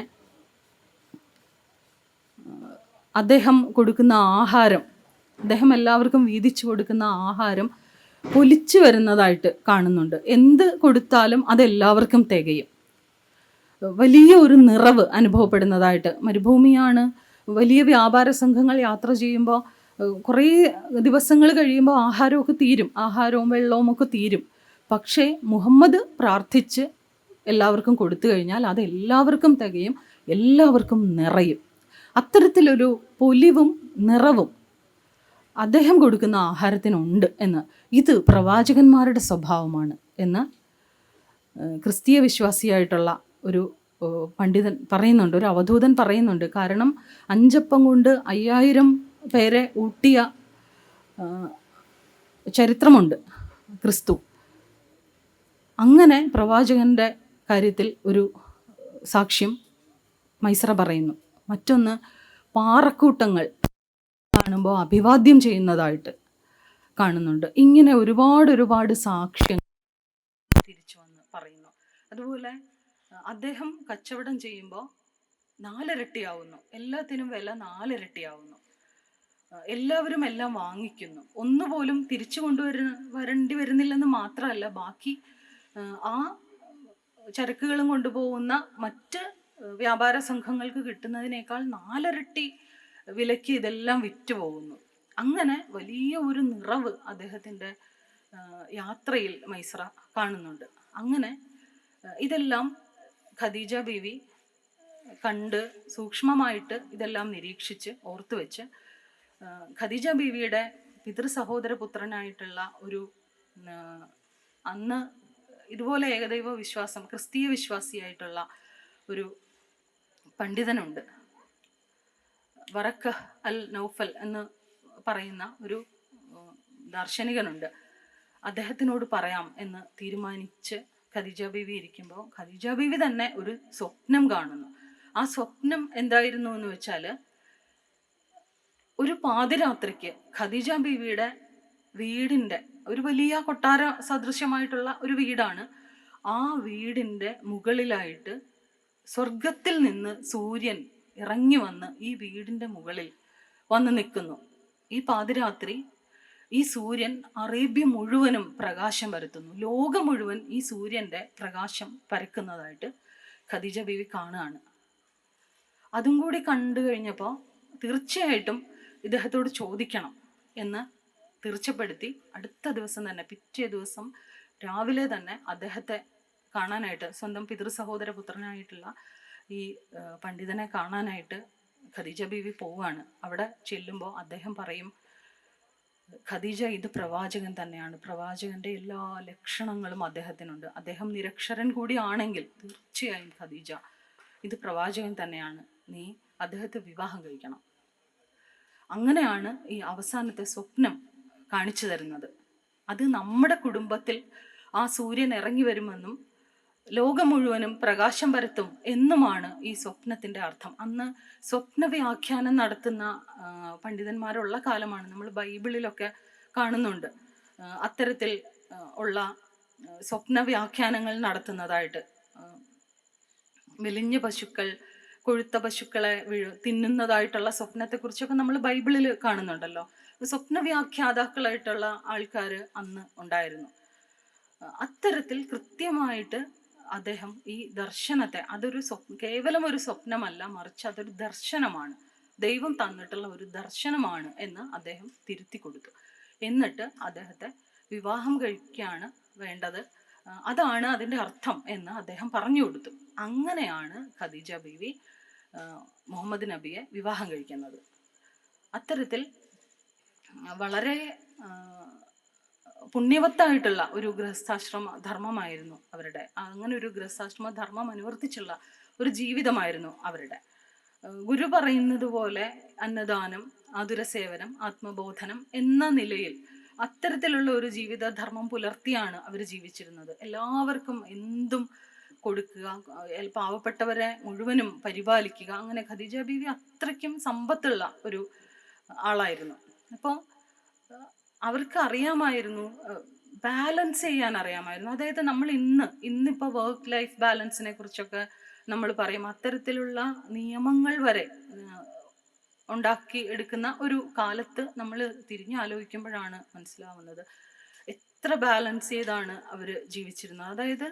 അദ്ദേഹം കൊടുക്കുന്ന ആഹാരം, അദ്ദേഹം എല്ലാവർക്കും വീതിച്ചു കൊടുക്കുന്ന ആഹാരം പൊലിച്ചു വരുന്നതായിട്ട് കാണുന്നുണ്ട്. എന്ത് കൊടുത്താലും അതെല്ലാവർക്കും തികയും. വലിയ ഒരു നിറവ് അനുഭവപ്പെടുന്നതായിട്ട്. മരുഭൂമിയാണ്, വലിയ വ്യാപാര സംഘങ്ങൾ യാത്ര ചെയ്യുമ്പോൾ കുറേ ദിവസങ്ങൾ കഴിയുമ്പോൾ ആഹാരമൊക്കെ തീരും, ആഹാരവും വെള്ളവും ഒക്കെ തീരും. പക്ഷേ മുഹമ്മദ് പ്രാർത്ഥിച്ച് എല്ലാവർക്കും കൊടുത്തു കഴിഞ്ഞാൽ അത് എല്ലാവർക്കും തികയും, എല്ലാവർക്കും നിറയും. അത്തരത്തിലൊരു പൊലിവും നിറവും അദ്ദേഹം കൊടുക്കുന്ന ആഹാരത്തിനുണ്ട് എന്ന്, ഇത് പ്രവാചകന്മാരുടെ സ്വഭാവമാണ് എന്ന് ക്രിസ്തീയ വിശ്വാസിയായിട്ടുള്ള ഒരു പണ്ഡിതൻ പറയുന്നുണ്ട്, ഒരു അവധൂതൻ പറയുന്നുണ്ട്. കാരണം 5 അപ്പം കൊണ്ട് 5000 പേരെ ഊട്ടിയ ചരിത്രമുണ്ട് ക്രിസ്തു. അങ്ങനെ പ്രവാചകൻ്റെ കാര്യത്തിൽ ഒരു സാക്ഷ്യം മൈസ്ര പറയുന്നു. മറ്റൊന്ന്, പാറക്കൂട്ടങ്ങൾ കാണുമ്പോൾ അഭിവാദ്യം ചെയ്യുന്നതായിട്ട് കാണുന്നുണ്ട്. ഇങ്ങനെ ഒരുപാട് സാക്ഷ്യങ്ങൾ തിരിച്ചു വന്ന് പറയുന്നു. അതുപോലെ അദ്ദേഹം കച്ചവടം ചെയ്യുമ്പോൾ 4 ഇരട്ടിയാവുന്നു, എല്ലാത്തിനും വില 4 ഇരട്ടിയാവുന്നു, എല്ലാവരും എല്ലാം വാങ്ങിക്കുന്നു, ഒന്നുപോലും തിരിച്ചു വരേണ്ടി വരുന്നില്ലെന്ന് മാത്രമല്ല, ബാക്കി ആ ചരക്കുകളും കൊണ്ടുപോകുന്ന മറ്റ് വ്യാപാര സംഘങ്ങൾക്ക് കിട്ടുന്നതിനേക്കാൾ 4 ഇരട്ടി വിലയ്ക്ക് ഇതെല്ലാം വിറ്റ് പോകുന്നു. അങ്ങനെ വലിയ ഒരു നിറവ് അദ്ദേഹത്തിൻ്റെ യാത്രയിൽ മൈസ്ര കാണുന്നുണ്ട്. അങ്ങനെ ഇതെല്ലാം ഖദീജ ബീവി കണ്ട് സൂക്ഷ്മമായിട്ട് ഇതെല്ലാം നിരീക്ഷിച്ച് ഓർത്തു വെച്ച് ഖദീജ ബീവിയുടെ പിതൃ സഹോദര പുത്രനായിട്ടുള്ള ഒരു അന്ന് ഇതുപോലെ ഏകദൈവ വിശ്വാസം, ക്രിസ്തീയ വിശ്വാസിയായിട്ടുള്ള ഒരു പണ്ഡിതനുണ്ട്, വറക്ക അൽ നൗഫൽ എന്ന് പറയുന്ന ഒരു ദാർശനികനുണ്ട്. അദ്ദേഹത്തിനോട് പറയാം എന്ന് തീരുമാനിച്ച് ഖദീജ ബീവി ഇരിക്കുമ്പോൾ ഖദീജ ബീവി തന്നെ ഒരു സ്വപ്നം കാണുന്നു. ആ സ്വപ്നം എന്തായിരുന്നു എന്ന് വെച്ചാൽ, ഒരു പാതിരാത്രിക്ക് ഖദീജ ബീവിയുടെ വീടിൻ്റെ, ഒരു വലിയ കൊട്ടാര സദൃശ്യമായിട്ടുള്ള ഒരു വീടാണ്, ആ വീടിൻ്റെ മുകളിലായിട്ട് സ്വർഗത്തിൽ നിന്ന് സൂര്യൻ ഇറങ്ങി വന്ന് ഈ വീടിൻ്റെ മുകളിൽ വന്ന് നിൽക്കുന്നു. ഈ പാതിരാത്രി ഈ സൂര്യൻ അറേബ്യ മുഴുവനും പ്രകാശം പരത്തുന്നു. ലോകം മുഴുവൻ ഈ സൂര്യൻ്റെ പ്രകാശം പരക്കുന്നതായിട്ട് ഖദീജ ബീവി കാണുകയാണ്. അതും കൂടി കണ്ടു കഴിഞ്ഞപ്പോൾ തീർച്ചയായിട്ടും ഇദ്ദേഹത്തോട് ചോദിക്കണം എന്ന് തീർച്ചപ്പെടുത്തി അടുത്ത ദിവസം തന്നെ, പിറ്റേ ദിവസം രാവിലെ തന്നെ അദ്ദേഹത്തെ കാണാനായിട്ട്, സ്വന്തം പിതൃ സഹോദര പുത്രനായിട്ടുള്ള ഈ പണ്ഡിതനെ കാണാനായിട്ട് ഖദീജ ബീവി പോവുകയാണ്. അവിടെ ചെല്ലുമ്പോൾ അദ്ദേഹം പറയും, ഖദീജ, ഇത് പ്രവാചകൻ തന്നെയാണ്, പ്രവാചകന്റെ എല്ലാ ലക്ഷണങ്ങളും അദ്ദേഹത്തിനുണ്ട്, അദ്ദേഹം നിരക്ഷരൻ കൂടി ആണെങ്കിൽ തീർച്ചയായും ഖദീജ, ഇത് പ്രവാചകൻ തന്നെയാണ്, നീ അദ്ദേഹത്തെ വിവാഹം കഴിക്കണം. അങ്ങനെയാണ് ഈ അവസാനത്തെ സ്വപ്നം കാണിച്ചു തരുന്നത്. അത് നമ്മുടെ കുടുംബത്തിൽ ആ സൂര്യൻ ഇറങ്ങി വരുമെന്നും ലോകം മുഴുവനും പ്രകാശം പരത്തും എന്നുമാണ് ഈ സ്വപ്നത്തിൻ്റെ അർത്ഥം. അന്ന് സ്വപ്ന വ്യാഖ്യാനം നടത്തുന്ന പണ്ഡിതന്മാരുള്ള കാലമാണ്. നമ്മൾ ബൈബിളിലൊക്കെ കാണുന്നുണ്ട് അത്തരത്തിൽ ഉള്ള സ്വപ്ന വ്യാഖ്യാനങ്ങൾ നടത്തുന്നതായിട്ട്. മെലിഞ്ഞ പശുക്കൾ കൊഴുത്ത പശുക്കളെ തിന്നുന്നതായിട്ടുള്ള സ്വപ്നത്തെക്കുറിച്ചൊക്കെ നമ്മൾ ബൈബിളിൽ കാണുന്നുണ്ടല്ലോ. സ്വപ്ന വ്യാഖ്യാതാക്കളായിട്ടുള്ള ആൾക്കാർ അന്ന് ഉണ്ടായിരുന്നു. അത്തരത്തിൽ കൃത്യമായിട്ട് അദ്ദേഹം ഈ ദർശനത്തെ, അതൊരു കേവലം ഒരു സ്വപ്നമല്ല, മറിച്ച് അതൊരു ദർശനമാണ്, ദൈവം തന്നിട്ടുള്ള ഒരു ദർശനമാണ് എന്ന് അദ്ദേഹം തിരുത്തി കൊടുത്തു. എന്നിട്ട് അദ്ദേഹത്തെ വിവാഹം കഴിക്കുകയാണ് വേണ്ടത്, അതാണ് അതിൻ്റെ അർത്ഥം എന്ന് അദ്ദേഹം പറഞ്ഞു കൊടുത്തു. അങ്ങനെയാണ് ഖദീജ ബീവി മുഹമ്മദ് നബിയെ വിവാഹം കഴിക്കുന്നത്. അത്തരത്തിൽ വളരെ പുണ്യവത്തായിട്ടുള്ള ഒരു ഗൃഹസ്ഥാശ്രമ ധർമ്മമായിരുന്നു അവരുടെ. അങ്ങനെ ഒരു ഗൃഹസ്ഥാശ്രമ ധർമ്മം അനുവർത്തിച്ചുള്ള ഒരു ജീവിതമായിരുന്നു അവരുടെ. ഗുരു പറയുന്നത് പോലെ അന്നദാനം, ആതുരസേവനം, ആത്മബോധനം എന്ന നിലയിൽ അത്തരത്തിലുള്ള ഒരു ജീവിതധർമ്മം പുലർത്തിയാണ് അവർ ജീവിച്ചിരുന്നത്. എല്ലാവർക്കും എന്തും കൊടുക്കുക, പാവപ്പെട്ടവരെ മുഴുവനും പരിപാലിക്കുക. അങ്ങനെ ഖദീജ ബീവി അത്രയ്ക്കും സമ്പത്തുള്ള ഒരു ആളായിരുന്നു. അപ്പോൾ അവർക്ക് അറിയാമായിരുന്നു, ബാലൻസ് ചെയ്യാൻ അറിയാമായിരുന്നു. അതായത് നമ്മൾ ഇന്നിപ്പോൾ വർക്ക് ലൈഫ് ബാലൻസിനെ കുറിച്ചൊക്കെ നമ്മൾ പറയും. അത്തരത്തിലുള്ള നിയമങ്ങൾ വരെ ഉണ്ടാക്കി എടുക്കുന്ന ഒരു കാലത്ത് നമ്മൾ തിരിഞ്ഞാലോചിക്കുമ്പോഴാണ് മനസ്സിലാവുന്നത് എത്ര ബാലൻസ് ചെയ്താണ് അവർ ജീവിച്ചിരുന്നത്. അതായത്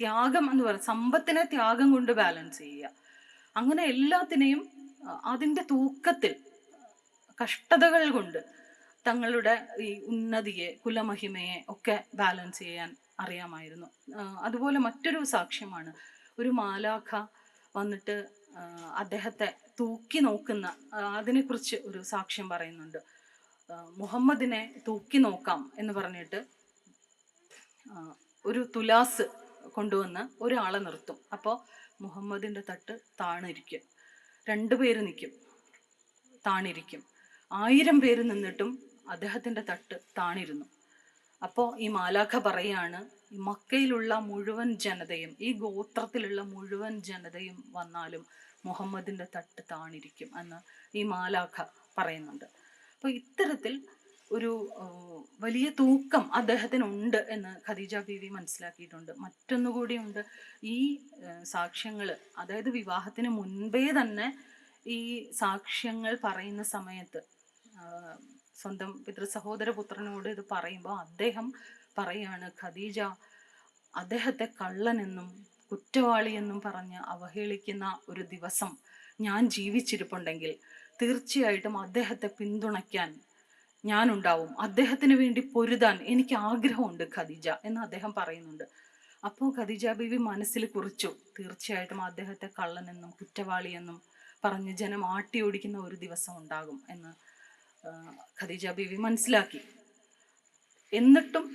ത്യാഗം എന്ന് പറയുന്നത്, സമ്പത്തിനെ ത്യാഗം കൊണ്ട് ബാലൻസ് ചെയ്യുക. അങ്ങനെ എല്ലാത്തിനെയും അതിൻ്റെ തൂക്കത്തിൽ കഷ്ടതകൾ കൊണ്ട് തങ്ങളുടെ ഈ ഉന്നതിയെ, കുലമഹിമയെ ഒക്കെ ബാലൻസ് ചെയ്യാൻ അറിയാമായിരുന്നു. അതുപോലെ മറ്റൊരു സാക്ഷ്യമാണ്, ഒരു മാലാഖ വന്നിട്ട് അദ്ദേഹത്തെ തൂക്കി നോക്കുന്ന, അതിനെക്കുറിച്ച് ഒരു സാക്ഷ്യം പറയുന്നുണ്ട്. മുഹമ്മദിനെ തൂക്കി നോക്കാം എന്ന് പറഞ്ഞിട്ട് ഒരു തുലാസ് കൊണ്ടുവന്ന് ഒരാളെ നിർത്തും. അപ്പോൾ മുഹമ്മദിൻ്റെ തട്ട് താണിരിക്കും, 2 പേര് നിൽക്കും, താണിരിക്കും. 1000 പേര് നിന്നിട്ടും അദ്ദേഹത്തിൻ്റെ തട്ട് താണിരുന്നു. അപ്പോൾ ഈ മാലാഖ പറയാണ്, ഈ മക്കയിലുള്ള മുഴുവൻ ജനതയും, ഈ ഗോത്രത്തിലുള്ള മുഴുവൻ ജനതയും വന്നാലും മുഹമ്മദിൻ്റെ തട്ട് താണിരിക്കും എന്ന് ഈ മാലാഖ പറയുന്നുണ്ട്. അപ്പോൾ ഇത്തരത്തിൽ ഒരു വലിയ തൂക്കം അദ്ദേഹത്തിനുണ്ട് എന്ന് ഖദീജ ബീവി മനസ്സിലാക്കിയിട്ടുണ്ട്. മറ്റൊന്നുകൂടിയുണ്ട്, ഈ സാക്ഷ്യങ്ങൾ, അതായത് വിവാഹത്തിന് മുൻപേ തന്നെ ഈ സാക്ഷ്യങ്ങൾ പറയുന്ന സമയത്ത് സ്വന്തം പിതൃസഹോദര പുത്രനോട് ഇത് പറയുമ്പോൾ അദ്ദേഹം പറയാണ്, ഖദീജ അദ്ദേഹത്തെ കള്ളനെന്നും കുറ്റവാളിയെന്നും പറഞ്ഞ് അവഹേളിക്കുന്ന ഒരു ദിവസം ഞാൻ ജീവിച്ചിരിപ്പുണ്ടെങ്കിൽ തീർച്ചയായിട്ടും അദ്ദേഹത്തെ പിന്തുണയ്ക്കാൻ ഞാനുണ്ടാവും, അദ്ദേഹത്തിന് വേണ്ടി പൊരുതാൻ എനിക്ക് ആഗ്രഹമുണ്ട് ഖദീജ എന്ന് അദ്ദേഹം പറയുന്നുണ്ട്. അപ്പോൾ ഖദീജ ബീവി മനസ്സിൽ കുറിച്ചു, തീർച്ചയായിട്ടും അദ്ദേഹത്തെ കള്ളനെന്നും കുറ്റവാളിയെന്നും പറഞ്ഞ് ജനം ആട്ടി ഓടിക്കുന്ന ഒരു ദിവസം ഉണ്ടാകും എന്ന് ഖദീജ ബീവി മനസ്സിലാക്കി. എന്നിട്ടും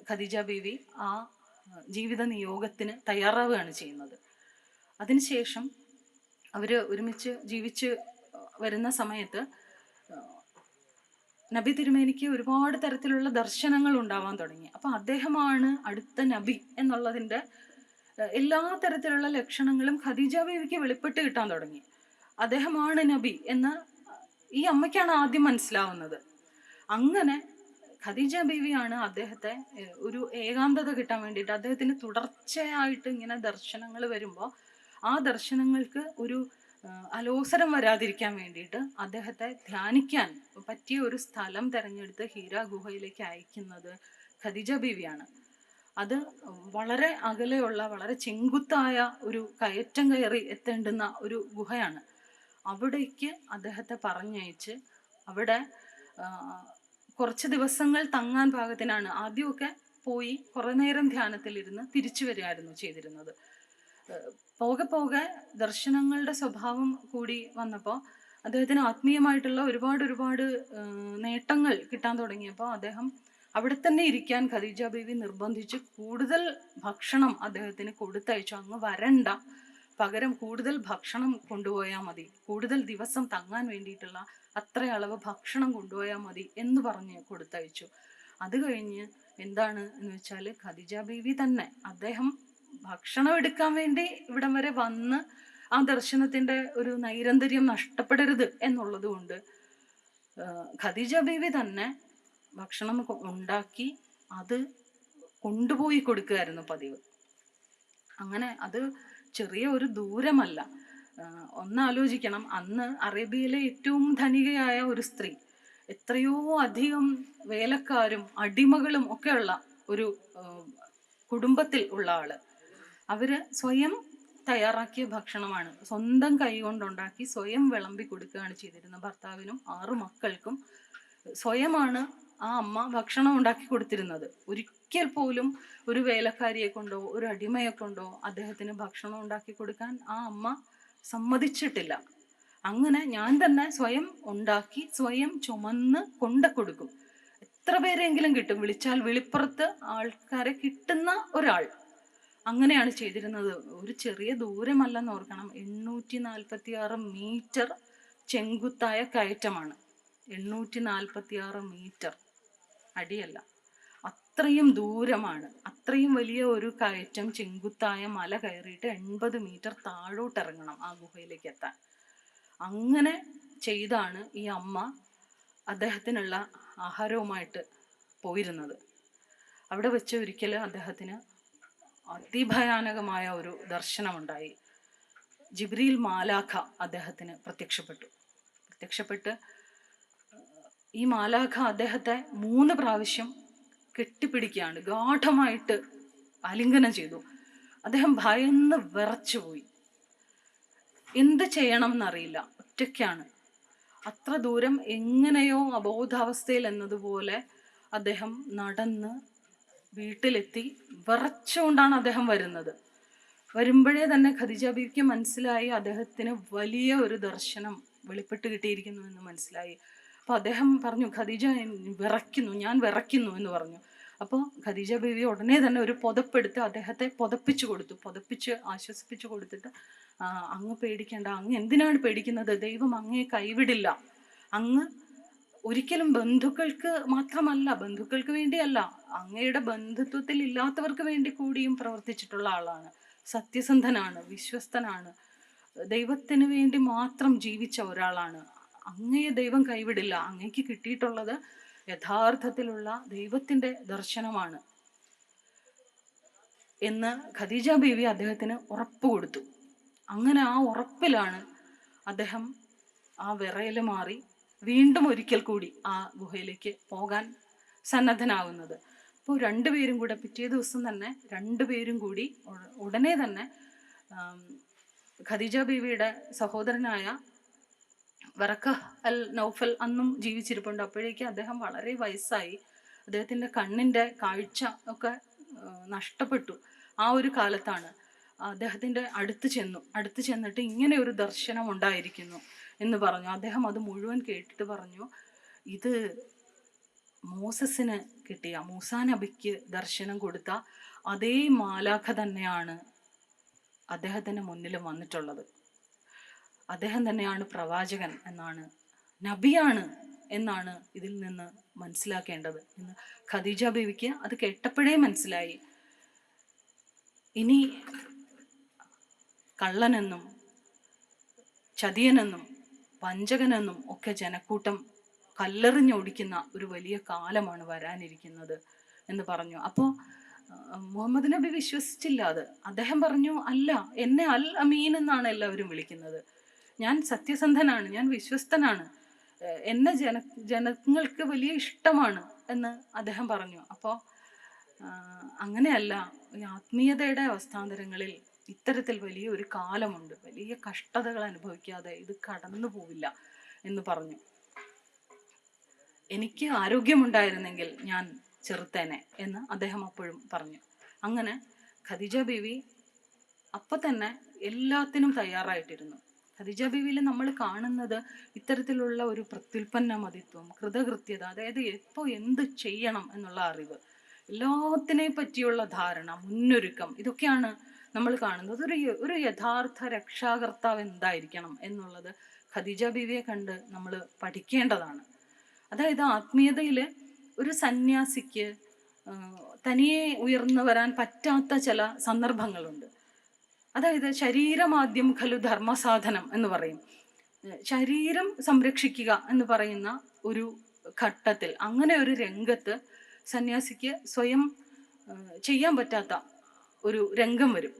ഖദീജ ബീവി ആ ജീവിത നിയോഗത്തിന് തയ്യാറാവുകയാണ് ചെയ്യുന്നത്. അതിനുശേഷം അവർ ഒരുമിച്ച് ജീവിച്ച് വരുന്ന സമയത്ത് നബി തിരുമേനിക്ക് ഒരുപാട് തരത്തിലുള്ള ദർശനങ്ങൾ ഉണ്ടാവാൻ തുടങ്ങി. അപ്പം അദ്ദേഹമാണ് അടുത്ത നബി എന്നുള്ളതിൻ്റെ എല്ലാ തരത്തിലുള്ള ലക്ഷണങ്ങളും ഖദീജ ബീവിക്ക് വെളിപ്പെട്ട് കിട്ടാൻ തുടങ്ങി. അദ്ദേഹമാണ് നബി എന്ന് ഈ അമ്മയ്ക്കാണ് ആദ്യം മനസ്സിലാവുന്നത്. അങ്ങനെ ഖദീജ ബീവിയാണ് അദ്ദേഹത്തെ ഒരു ഏകാന്തത കിട്ടാൻ വേണ്ടിയിട്ട്, അദ്ദേഹത്തിന് തുടർച്ചയായിട്ട് ഇങ്ങനെ ദർശനങ്ങൾ വരുമ്പോൾ ആ ദർശനങ്ങൾക്ക് ഒരു അലോസരം വരാതിരിക്കാൻ വേണ്ടിയിട്ട് അദ്ദേഹത്തെ ധ്യാനിക്കാൻ പറ്റിയ ഒരു സ്ഥലം തിരഞ്ഞെടുത്ത് ഹീര ഗുഹയിലേക്ക് അയക്കുന്നത് ഖദീജ ബീവിയാണ്. അത് വളരെ അകലെയുള്ള, വളരെ ചെങ്കുത്തായ ഒരു കയറ്റം കയറി എത്തേണ്ടുന്ന ഒരു ഗുഹയാണ്. അവിടേക്ക് അദ്ദേഹത്തെ പറഞ്ഞയച്ച് അവിടെ കുറച്ച് ദിവസങ്ങൾ തങ്ങാൻ പാകത്തിനാണ്. ആദ്യമൊക്കെ പോയി കുറേ നേരം ധ്യാനത്തിലിരുന്ന് തിരിച്ചു വരികയായിരുന്നു ചെയ്തിരുന്നത്. പോകെ പോകെ ദർശനങ്ങളുടെ സ്വഭാവം കൂടി വന്നപ്പോൾ അദ്ദേഹത്തിന് ആത്മീയമായിട്ടുള്ള ഒരുപാട് നേട്ടങ്ങൾ കിട്ടാൻ തുടങ്ങിയപ്പോൾ അദ്ദേഹം അവിടെ തന്നെ ഇരിക്കാൻ ഖദീജ ബീവി നിർബന്ധിച്ച് കൂടുതൽ ഭക്ഷണം അദ്ദേഹത്തിന് കൊടുത്തയച്ചു. അങ്ങ് വരണ്ട, പകരം കൂടുതൽ ഭക്ഷണം കൊണ്ടുപോയാൽ മതി, കൂടുതൽ ദിവസം തങ്ങാൻ വേണ്ടിയിട്ടുള്ള അത്ര അളവ് ഭക്ഷണം കൊണ്ടുപോയാൽ മതി എന്ന് പറഞ്ഞ് കൊടുത്തയച്ചു. അത് കഴിഞ്ഞ് എന്താണ് എന്ന് വെച്ചാൽ ഖദീജ ബീവി തന്നെ, അദ്ദേഹം ഭക്ഷണം എടുക്കാൻ വേണ്ടി ഇവിടം വരെ വന്ന് ആ ദർശനത്തിൻ്റെ ഒരു നൈരന്തര്യം നഷ്ടപ്പെടരുത് എന്നുള്ളത് കൊണ്ട് ഖദീജ ബീവി തന്നെ ഭക്ഷണം ഉണ്ടാക്കി അത് കൊണ്ടുപോയി കൊടുക്കുകയായിരുന്നു പതിവ്. അങ്ങനെ അത് ചെറിയ ഒരു ദൂരമല്ല. ഒന്നാലോചിക്കണം, അന്ന് അറേബ്യയിലെ ഏറ്റവും ധനികയായ ഒരു സ്ത്രീ, എത്രയോ അധികം വേലക്കാരും അടിമകളും ഒക്കെയുള്ള ഒരു കുടുംബത്തിൽ ഉള്ള ആള്, അവര് സ്വയം തയ്യാറാക്കിയ ഭക്ഷണമാണ് സ്വന്തം കൈ കൊണ്ടുണ്ടാക്കി സ്വയം വിളമ്പി കൊടുക്കുകയാണ് ചെയ്തിരുന്നത്. ഭർത്താവിനും 6 മക്കൾക്കും സ്വയമാണ് ആ അമ്മ ഭക്ഷണം ഉണ്ടാക്കി കൊടുത്തിരുന്നത്. ഒരിക്കൽ പോലും ഒരു വേലക്കാരിയെ കൊണ്ടോ ഒരു അടിമയെ കൊണ്ടോ അദ്ദേഹത്തിന് ഭക്ഷണം ഉണ്ടാക്കി കൊടുക്കാൻ ആ അമ്മ സമ്മതിച്ചിട്ടില്ല. അങ്ങനെ ഞാൻ തന്നെ സ്വയം ഉണ്ടാക്കി സ്വയം ചുമന്ന് കൊണ്ടു കൊടുക്കും. എത്ര പേരെങ്കിലും കിട്ടും, വിളിച്ചാൽ വിളിപ്പുറത്ത് ആൾക്കാരെ കിട്ടുന്ന ഒരാൾ. അങ്ങനെയാണ് ചെയ്തിരുന്നത്. ഒരു ചെറിയ ദൂരമല്ലെന്ന് ഓർക്കണം, 846 മീറ്റർ ചെങ്കുത്തായ കയറ്റമാണ്. 846 മീറ്റർ, അടിയല്ല, അത്രയും ദൂരമാണ്. അത്രയും വലിയ ഒരു കയറ്റം, ചെങ്കുത്തായ മല കയറിയിട്ട് 80 മീറ്റർ താഴോട്ട് ഇറങ്ങണം ആ ഗുഹയിലേക്ക് എത്താൻ. അങ്ങനെ ചെയ്താണ് ഈ അമ്മ അദ്ദേഹത്തിനുള്ള ആഹാരവുമായിട്ട് പോയിരുന്നത്. അവിടെ വെച്ച് ഒരിക്കൽ അദ്ദേഹത്തിന് അതിഭയാനകമായ ഒരു ദർശനമുണ്ടായി. ജിബ്രീൽ മാലാഖ അദ്ദേഹത്തിന് പ്രത്യക്ഷപ്പെട്ട് ഈ മാലാഖ അദ്ദേഹത്തെ 3 പ്രാവശ്യം കെട്ടിപ്പിടിക്കുകയാണ്, ഗാഠമായിട്ട് ആലിംഗനം ചെയ്തു. അദ്ദേഹം ഭയന്ന് വിറച്ചുപോയി. എന്ത് ചെയ്യണം എന്നറിയില്ല, ഒറ്റയ്ക്കാണ്. അത്ര ദൂരം എങ്ങനെയോ അബോധാവസ്ഥയിൽ എന്നതുപോലെ അദ്ദേഹം നടന്ന് വീട്ടിലെത്തി. വിറച്ചുകൊണ്ടാണ് അദ്ദേഹം വരുന്നത്. വരുമ്പോഴേ തന്നെ ഖദീജ ബീവിക്ക് മനസ്സിലായി അദ്ദേഹത്തിന് വലിയ ഒരു ദർശനം വെളിപ്പെട്ട് കിട്ടിയിരിക്കുന്നു എന്ന് മനസ്സിലായി. അപ്പോൾ അദ്ദേഹം പറഞ്ഞു, ഖദീജ ഞാൻ വിറയ്ക്കുന്നു എന്ന് പറഞ്ഞു. അപ്പോൾ ഖദീജ ബീവി ഉടനെ തന്നെ ഒരു പുതപ്പെടുത്ത് അദ്ദേഹത്തെ പുതപ്പിച്ച് ആശ്വസിപ്പിച്ചു കൊടുത്തിട്ട്, അങ്ങ് പേടിക്കേണ്ട, അങ്ങ് എന്തിനാണ് പേടിക്കുന്നത്, ദൈവം അങ്ങയെ കൈവിടില്ല, അങ്ങ് ഒരിക്കലും ബന്ധുക്കൾക്ക് മാത്രമല്ല, ബന്ധുക്കൾക്ക് വേണ്ടിയല്ല, അങ്ങയുടെ ബന്ധുത്വത്തിൽ ഇല്ലാത്തവർക്ക് വേണ്ടി കൂടിയും പ്രവർത്തിച്ചിട്ടുള്ള ആളാണ്. സത്യസന്ധനാണ്, വിശ്വസ്തനാണ്, ദൈവത്തിന് വേണ്ടി മാത്രം ജീവിച്ച ഒരാളാണ്. അങ്ങയെ ദൈവം കൈവിടില്ല. അങ്ങയ്ക്ക് കിട്ടിയിട്ടുള്ളത് യഥാർത്ഥത്തിലുള്ള ദൈവത്തിൻ്റെ ദർശനമാണ് എന്ന് ഖദീജ ബീവി അദ്ദേഹത്തിന് ഉറപ്പ് കൊടുത്തു. അങ്ങനെ ആ ഉറപ്പിലാണ് അദ്ദേഹം ആ വിറയൽ മാറി വീണ്ടും ഒരിക്കൽ കൂടി ആ ഗുഹയിലേക്ക് പോകാൻ സന്നദ്ധനാകുന്നത്. അപ്പോൾ രണ്ടുപേരും കൂടെ പിറ്റേ ദിവസം തന്നെ രണ്ടുപേരും കൂടി ഉടനെ തന്നെ ഖദീജ ബീവിയുടെ സഹോദരനായ വറക്ക അൽ നൗഫൽ അന്നും ജീവിച്ചിരിപ്പുണ്ട്. അപ്പോഴേക്കും അദ്ദേഹം വളരെ വയസ്സായി, അദ്ദേഹത്തിൻ്റെ കണ്ണിൻ്റെ കാഴ്ച ഒക്കെ നഷ്ടപ്പെട്ടു. ആ ഒരു കാലത്താണ് അദ്ദേഹത്തിൻ്റെ അടുത്ത് ചെന്നിട്ട് ഇങ്ങനെ ഒരു ദർശനം ഉണ്ടായിരിക്കുന്നു എന്ന് പറഞ്ഞു. അദ്ദേഹം അത് മുഴുവൻ കേട്ടിട്ട് പറഞ്ഞു, ഇത് മോസസിന് കിട്ടിയ, മൂസാ നബിക്ക് ദർശനം കൊടുത്ത അതേ മാലാഖ തന്നെയാണ് അദ്ദേഹത്തിൻ്റെ മുന്നിൽ വന്നിട്ടുള്ളത്. അദ്ദേഹം തന്നെയാണ് പ്രവാചകൻ എന്നാണ്, നബിയാണ് എന്നാണ് ഇതിൽ നിന്ന് മനസ്സിലാക്കേണ്ടത് എന്ന് ഖദീജ ബീവിക്ക് അത് കേട്ടപ്പോഴേ മനസ്സിലായി. ഇനി കള്ളനെന്നും ചതിയനെന്നും വഞ്ചകനെന്നും ഒക്കെ ജനക്കൂട്ടം കല്ലെറിഞ്ഞൊടിക്കുന്ന ഒരു വലിയ കാലമാണ് വരാനിരിക്കുന്നത് എന്ന് പറഞ്ഞു. അപ്പോൾ മുഹമ്മദ് നബി വിശ്വസിച്ചില്ല അത്. അദ്ദേഹം പറഞ്ഞു, അല്ല, എന്നെ അൽ അമീൻ എന്നാണ് എല്ലാവരും വിളിക്കുന്നത്, ഞാൻ സത്യസന്ധനാണ്, ഞാൻ വിശ്വസ്തനാണ്, എന്നെ ജനങ്ങൾക്ക് വലിയ ഇഷ്ടമാണ് എന്ന് അദ്ദേഹം പറഞ്ഞു. അപ്പോൾ അങ്ങനെയല്ല, ഈ ആത്മീയതയുടെ അവസ്ഥാന്തരങ്ങളിൽ ഇത്തരത്തിൽ വലിയ ഒരു കാലമുണ്ട്, വലിയ കഷ്ടതകൾ അനുഭവിക്കാതെ ഇത് കടന്നു പോവില്ല എന്ന് പറഞ്ഞു. എനിക്ക് ആരോഗ്യമുണ്ടായിരുന്നെങ്കിൽ ഞാൻ ചെറുത്തേനെ എന്ന് അദ്ദേഹം അപ്പോഴും പറഞ്ഞു. അങ്ങനെ ഖദീജ ബീവി അപ്പം തന്നെ എല്ലാത്തിനും തയ്യാറായിട്ടിരുന്നു. ഖദീജ ബീവിയിൽ നമ്മൾ കാണുന്നത് ഇത്തരത്തിലുള്ള ഒരു പ്രത്യുൽപ്പന്ന മതിത്വം, കൃതകൃത്യത, അതായത് എപ്പോൾ എന്ത് ചെയ്യണം എന്നുള്ള അറിവ്, എല്ലാത്തിനെ പറ്റിയുള്ള ധാരണ, മുന്നൊരുക്കം, ഇതൊക്കെയാണ് നമ്മൾ കാണുന്നത്. ഒരു യഥാർത്ഥ രക്ഷാകർത്താവ് എന്തായിരിക്കണം എന്നുള്ളത് ഖദീജ ബീവിയെ കണ്ട് നമ്മൾ പഠിക്കേണ്ടതാണ്. അതായത് ആത്മീയതയിൽ ഒരു സന്യാസിക്ക് തനിയെ ഉയർന്നു വരാൻ പറ്റാത്ത ചില സന്ദർഭങ്ങളുണ്ട്. അതായത് ശരീരമാദ്യം ഖലു ധർമ്മസാധനം എന്ന് പറയും. ശരീരം സംരക്ഷിക്കുക എന്ന് പറയുന്ന ഒരു ഘട്ടത്തിൽ, അങ്ങനെ ഒരു രംഗത്ത് സന്യാസിക്ക് സ്വയം ചെയ്യാൻ പറ്റാത്ത ഒരു രംഗം വരും.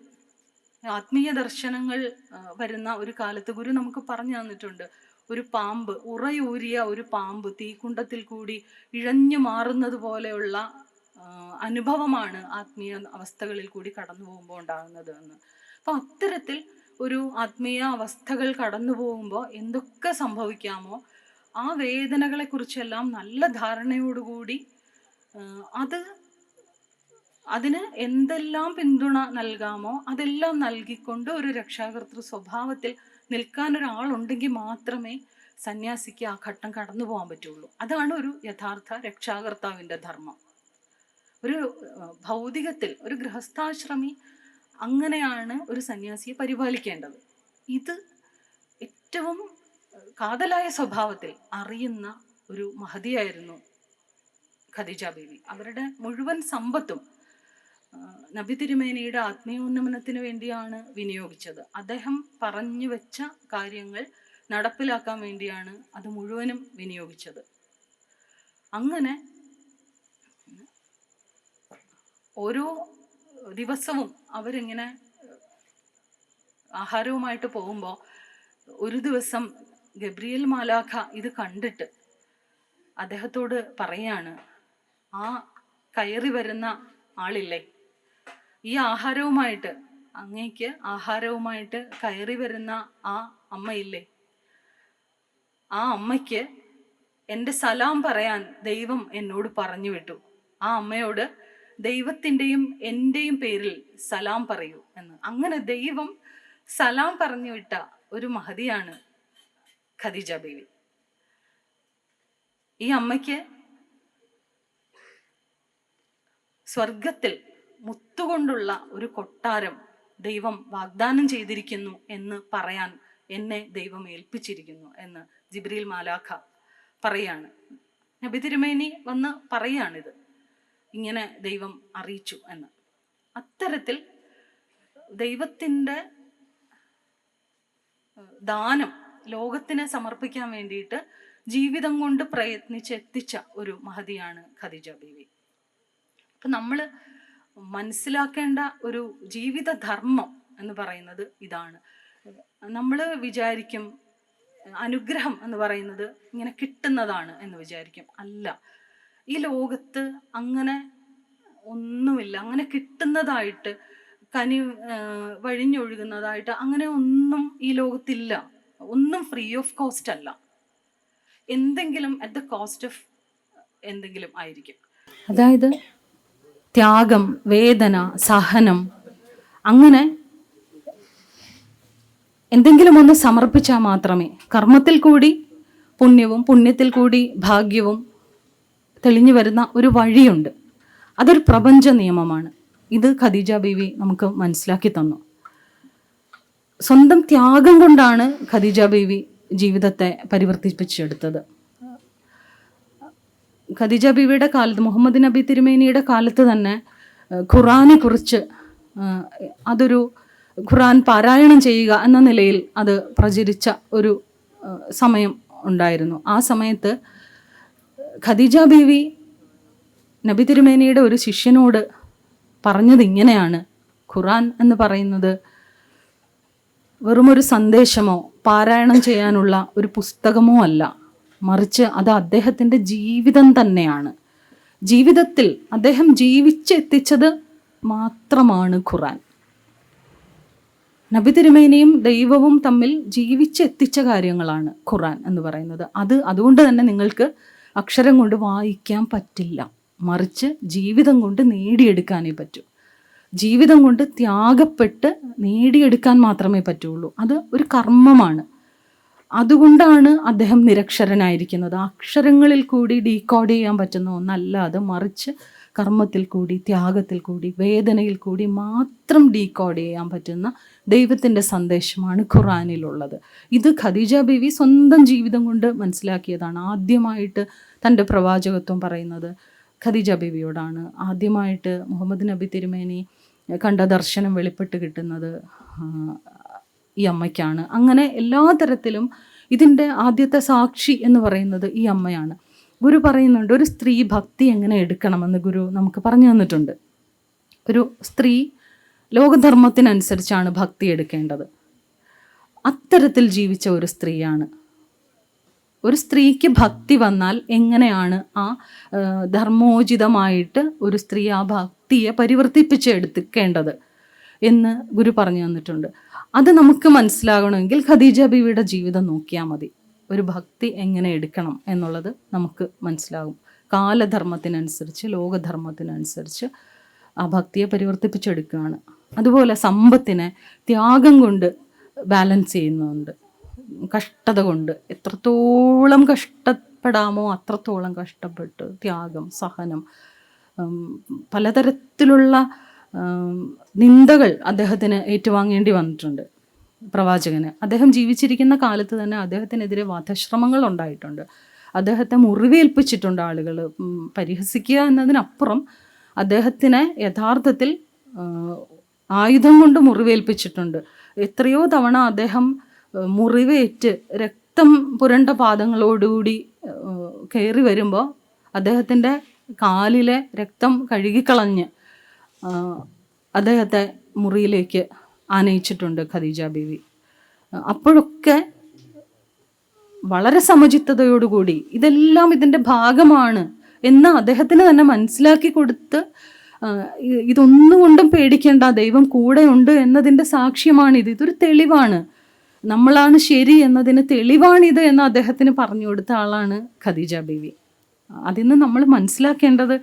ആത്മീയ ദർശനങ്ങൾ വരുന്ന ഒരു കാലത്ത് ഗുരു നമുക്ക് പറഞ്ഞു തന്നിട്ടുണ്ട്, ഒരു പാമ്പ്, ഉറയൂരിയ ഒരു പാമ്പ് തീക്കുണ്ടത്തിൽ കൂടി ഇഴഞ്ഞു മാറുന്നത് പോലെയുള്ള അനുഭവമാണ് ആത്മീയ അവസ്ഥകളിൽ കൂടി കടന്നു പോകുമ്പോൾ ഉണ്ടാകുന്നത് എന്ന്. അപ്പം അത്തരത്തിൽ ഒരു ആത്മീയ അവസ്ഥകൾ കടന്നു പോകുമ്പോൾ എന്തൊക്കെ സംഭവിക്കാമോ ആ വേദനകളെ കുറിച്ചെല്ലാം നല്ല ധാരണയോടുകൂടി അതിന് എന്തെല്ലാം പിന്തുണ നൽകാമോ അതെല്ലാം നൽകിക്കൊണ്ട് ഒരു രക്ഷാകർതൃ സ്വഭാവത്തിൽ നിൽക്കാൻ ഒരാളുണ്ടെങ്കിൽ മാത്രമേ സന്യാസിക്ക് ആ ഘട്ടം കടന്നു പോകാൻ പറ്റുള്ളൂ. അതാണ് ഒരു യഥാർത്ഥ രക്ഷാകർത്താവിൻ്റെ ധർമ്മം. ഒരു ഭൗതികത്തിൽ ഒരു ഗൃഹസ്ഥാശ്രമി അങ്ങനെയാണ് ഒരു സന്യാസിയെ പരിപാലിക്കേണ്ടത്. ഇത് ഏറ്റവും കാതലായ സ്വഭാവത്തിൽ അറിയുന്ന ഒരു മഹതിയായിരുന്നു ഖദീജ ബീവി. അവരുടെ മുഴുവൻ സമ്പത്തും നബി തിരുമേനിയുടെ ആത്മീയോന്നമനത്തിന് വേണ്ടിയാണ് വിനിയോഗിച്ചത്. അദ്ദേഹം പറഞ്ഞു വെച്ച കാര്യങ്ങൾ നടപ്പിലാക്കാൻ വേണ്ടിയാണ് അത് മുഴുവനും വിനിയോഗിച്ചത്. അങ്ങനെ ഓരോ ദിവസവും അവരിങ്ങനെ ആഹാരവുമായിട്ട് പോകുമ്പോൾ ഒരു ദിവസം ഗബ്രിയേൽ മാലാഖ ഇത് കണ്ടിട്ട് അദ്ദേഹത്തോട് പറയാണ്, ആ കയറി വരുന്ന ആളില്ലേ, ഈ ആഹാരവുമായിട്ട്, അങ്ങേക്ക് ആഹാരവുമായിട്ട് കയറി വരുന്ന ആ അമ്മയില്ലേ, ആ അമ്മയ്ക്ക് എൻ്റെ സലാം പറയാൻ ദൈവം എന്നോട് പറഞ്ഞു വിട്ടു. ആ അമ്മയോട് ദൈവത്തിൻ്റെയും എൻ്റെയും പേരിൽ സലാം പറയൂ എന്ന്. അങ്ങനെ ദൈവം സലാം പറഞ്ഞു വിട്ട ഒരു മഹതിയാണ് ഖദീജ ബീവി. ഈ അമ്മയ്ക്ക് സ്വർഗത്തിൽ മുത്തുകൊണ്ടുള്ള ഒരു കൊട്ടാരം ദൈവം വാഗ്ദാനം ചെയ്തിരിക്കുന്നു എന്ന് പറയാൻ എന്നെ ദൈവം ഏൽപ്പിച്ചിരിക്കുന്നു എന്ന് ജിബ്രീൽ മാലാഖ പറയാണ്. നബി തിരുമേനി വന്ന് പറയാണിത്, ഇങ്ങനെ ദൈവം അറിയിച്ചു എന്ന്. അത്തരത്തിൽ ദൈവത്തിൻ്റെ ദാനം ലോകത്തിനെ സമർപ്പിക്കാൻ വേണ്ടിയിട്ട് ജീവിതം കൊണ്ട് പ്രയത്നിച്ചെത്തിച്ച ഒരു മഹതിയാണ് ഖദീജ ബീവി. അപ്പം നമ്മൾ മനസ്സിലാക്കേണ്ട ഒരു ജീവിതധർമ്മം എന്ന് പറയുന്നത് ഇതാണ്. നമ്മൾ വിചാരിക്കും അനുഗ്രഹം എന്ന് പറയുന്നത് ഇങ്ങനെ കിട്ടുന്നതാണ് എന്ന് വിചാരിക്കും. അല്ല, ഈ ലോകത്ത് അങ്ങനെ ഒന്നുമില്ല. അങ്ങനെ കിട്ടുന്നതായിട്ട് വഴിഞ്ഞൊഴുകുന്നതായിട്ട് അങ്ങനെ ഒന്നും ഈ ലോകത്തില്ല. ഒന്നും ഫ്രീ ഓഫ് കോസ്റ്റ് അല്ല. എന്തെങ്കിലും അറ്റ് ദ കോസ്റ്റ് ഓഫ് എന്തെങ്കിലും ആയിരിക്കും. അതായത് ത്യാഗം, വേദന, സഹനം, അങ്ങനെ എന്തെങ്കിലും ഒന്ന് സമർപ്പിച്ചാൽ മാത്രമേ കർമ്മത്തിൽ കൂടി പുണ്യവും പുണ്യത്തിൽ കൂടി ഭാഗ്യവും തെളിഞ്ഞു വരുന്ന ഒരു വഴിയുണ്ട്. അതൊരു പ്രപഞ്ച നിയമമാണ്. ഇത് ഖദീജ ബീവി നമുക്ക് മനസ്സിലാക്കി തന്നു. സ്വന്തം ത്യാഗം കൊണ്ടാണ് ഖദീജ ബീവി ജീവിതത്തെ പരിവർത്തിപ്പിച്ചെടുത്തത്. ഖദീജ ബീവിയുടെ കാലത്ത്, മുഹമ്മദ് നബി തിരുമേനിയുടെ കാലത്ത് തന്നെ ഖുറാനെ കുറിച്ച് അതൊരു ഖുറാൻ പാരായണം ചെയ്യുക എന്ന നിലയിൽ അത് പ്രചരിച്ച ഒരു സമയം ഉണ്ടായിരുന്നു. ആ സമയത്ത് ഖദീജ ബീവി നബി തിരുമേനിയുടെ ഒരു ശിഷ്യനോട് പറഞ്ഞത് ഇങ്ങനെയാണ്: ഖുറാൻ എന്ന് പറയുന്നത് വെറുമൊരു സന്ദേശമോ പാരായണം ചെയ്യാനുള്ള ഒരു പുസ്തകമോ അല്ല, മറിച്ച് അത് അദ്ദേഹത്തിൻ്റെ ജീവിതം തന്നെയാണ്. ജീവിതത്തിൽ അദ്ദേഹം ജീവിച്ചെത്തിച്ചത് മാത്രമാണ് ഖുറാൻ. നബി തിരുമേനിയും ദൈവവും തമ്മിൽ ജീവിച്ചെത്തിച്ച കാര്യങ്ങളാണ് ഖുറാൻ എന്ന് പറയുന്നത്. അതുകൊണ്ട് തന്നെ നിങ്ങൾക്ക് അക്ഷരം കൊണ്ട് വായിക്കാൻ പറ്റില്ല, മറിച്ച് ജീവിതം കൊണ്ട് നേടിയെടുക്കാനേ പറ്റൂ. ജീവിതം കൊണ്ട് ത്യാഗപ്പെട്ട് നേടിയെടുക്കാൻ മാത്രമേ പറ്റുള്ളൂ. അത് ഒരു കർമ്മമാണ്. അതുകൊണ്ടാണ് അദ്ദേഹം നിരക്ഷരനായിരിക്കുന്നത്. അക്ഷരങ്ങളിൽ കൂടി ഡീകോഡ് ചെയ്യാൻ പറ്റുന്ന ഒന്നല്ല അത്, മറിച്ച് കർമ്മത്തിൽ കൂടി, ത്യാഗത്തിൽ കൂടി, വേദനയിൽ കൂടി മാത്രം ഡീകോഡ് ചെയ്യാൻ പറ്റുന്ന ദൈവത്തിൻ്റെ സന്ദേശമാണ് ഖുറാനിലുള്ളത്. ഇത് ഖദീജ ബീവി സ്വന്തം ജീവിതം കൊണ്ട് മനസ്സിലാക്കിയതാണ്. ആദ്യമായിട്ട് തൻ്റെ പ്രവാചകത്വം പറയുന്നത് ഖദീജ ബീവിയോടാണ്. ആദ്യമായിട്ട് മുഹമ്മദ് നബി തിരുമേനി കണ്ട ദർശനം വെളിപ്പെട്ട് കിട്ടുന്നത് ഈ അമ്മയ്ക്കാണ്. അങ്ങനെ എല്ലാ തരത്തിലും ഇതിൻ്റെ ആദ്യത്തെ സാക്ഷി എന്ന് പറയുന്നത് ഈ അമ്മയാണ്. ഗുരു പറയുന്നുണ്ട്, ഒരു സ്ത്രീ ഭക്തി എങ്ങനെ എടുക്കണമെന്ന് ഗുരു നമുക്ക് പറഞ്ഞു തന്നിട്ടുണ്ട്. ഒരു സ്ത്രീ ലോകധർമ്മത്തിനനുസരിച്ചാണ് ഭക്തി എടുക്കേണ്ടത്. അത്തരത്തിൽ ജീവിച്ച ഒരു സ്ത്രീയാണ്. ഒരു സ്ത്രീക്ക് ഭക്തി വന്നാൽ എങ്ങനെയാണ് ആ ധർമ്മോചിതമായിട്ട് ഒരു സ്ത്രീ ആ ഭക്തിയെ പരിവർത്തിപ്പിച്ചെടുക്കേണ്ടത് എന്ന് ഗുരു പറഞ്ഞു തന്നിട്ടുണ്ട്. അത് നമുക്ക് മനസ്സിലാകണമെങ്കിൽ ഖദീജ ബീവിയുടെ ജീവിതം നോക്കിയാൽ മതി. ഒരു ഭക്തി എങ്ങനെ എടുക്കണം എന്നുള്ളത് നമുക്ക് മനസ്സിലാകും. കാലധർമ്മത്തിനനുസരിച്ച്, ലോകധർമ്മത്തിനനുസരിച്ച് ആ ഭക്തിയെ പരിവർത്തിപ്പിച്ചെടുക്കുകയാണ്. അതുപോലെ സമ്പത്തിനെ ത്യാഗം കൊണ്ട് ബാലൻസ് ചെയ്യുന്നുണ്ട്. കഷ്ടത കൊണ്ട് എത്രത്തോളം കഷ്ടപ്പെടാമോ അത്രത്തോളം കഷ്ടപ്പെട്ട് ത്യാഗം, സഹനം, പലതരത്തിലുള്ള നിന്ദകൾ അദ്ദേഹത്തിന് ഏറ്റുവാങ്ങേണ്ടി വന്നിട്ടുണ്ട്. പ്രവാചകന് അദ്ദേഹം ജീവിച്ചിരിക്കുന്ന കാലത്ത് തന്നെ അദ്ദേഹത്തിനെതിരെ വധശ്രമങ്ങൾ ഉണ്ടായിട്ടുണ്ട്. അദ്ദേഹത്തെ മുറിവേൽപ്പിച്ചിട്ടുണ്ട് ആളുകൾ. പരിഹസിക്കുക എന്നതിനപ്പുറം അദ്ദേഹത്തിനെ യഥാർത്ഥത്തിൽ ആയുധം കൊണ്ട് മുറിവേൽപ്പിച്ചിട്ടുണ്ട്. എത്രയോ തവണ അദ്ദേഹം മുറിവേറ്റ് രക്തം പുരണ്ട പാദങ്ങളോടുകൂടി കയറി വരുമ്പോൾ അദ്ദേഹത്തിൻ്റെ കാലിലെ രക്തം കഴുകിക്കളഞ്ഞ് അദ്ദേഹത്തെ മുറിയിലേക്ക് ആനയിച്ചിട്ടുണ്ട് ഖദീജ ബീവി. അപ്പോഴൊക്കെ വളരെ സമചിത്തതയോടുകൂടി ഇതെല്ലാം ഇതിൻ്റെ ഭാഗമാണ് എന്ന് അദ്ദേഹത്തിന് തന്നെ മനസ്സിലാക്കി കൊടുത്ത്, ഇതൊന്നുകൊണ്ടും പേടിക്കേണ്ട, ദൈവം കൂടെയുണ്ട് എന്നതിൻ്റെ സാക്ഷ്യമാണിത്, ഇതൊരു തെളിവാണ്, നമ്മളാണ് ശരി എന്നതിന് തെളിവാണിത് എന്ന് അദ്ദേഹത്തിന് പറഞ്ഞു കൊടുത്ത ആളാണ് ഖദീജ ബീവി. അതിന്ന് നമ്മൾ മനസ്സിലാക്കേണ്ടത്,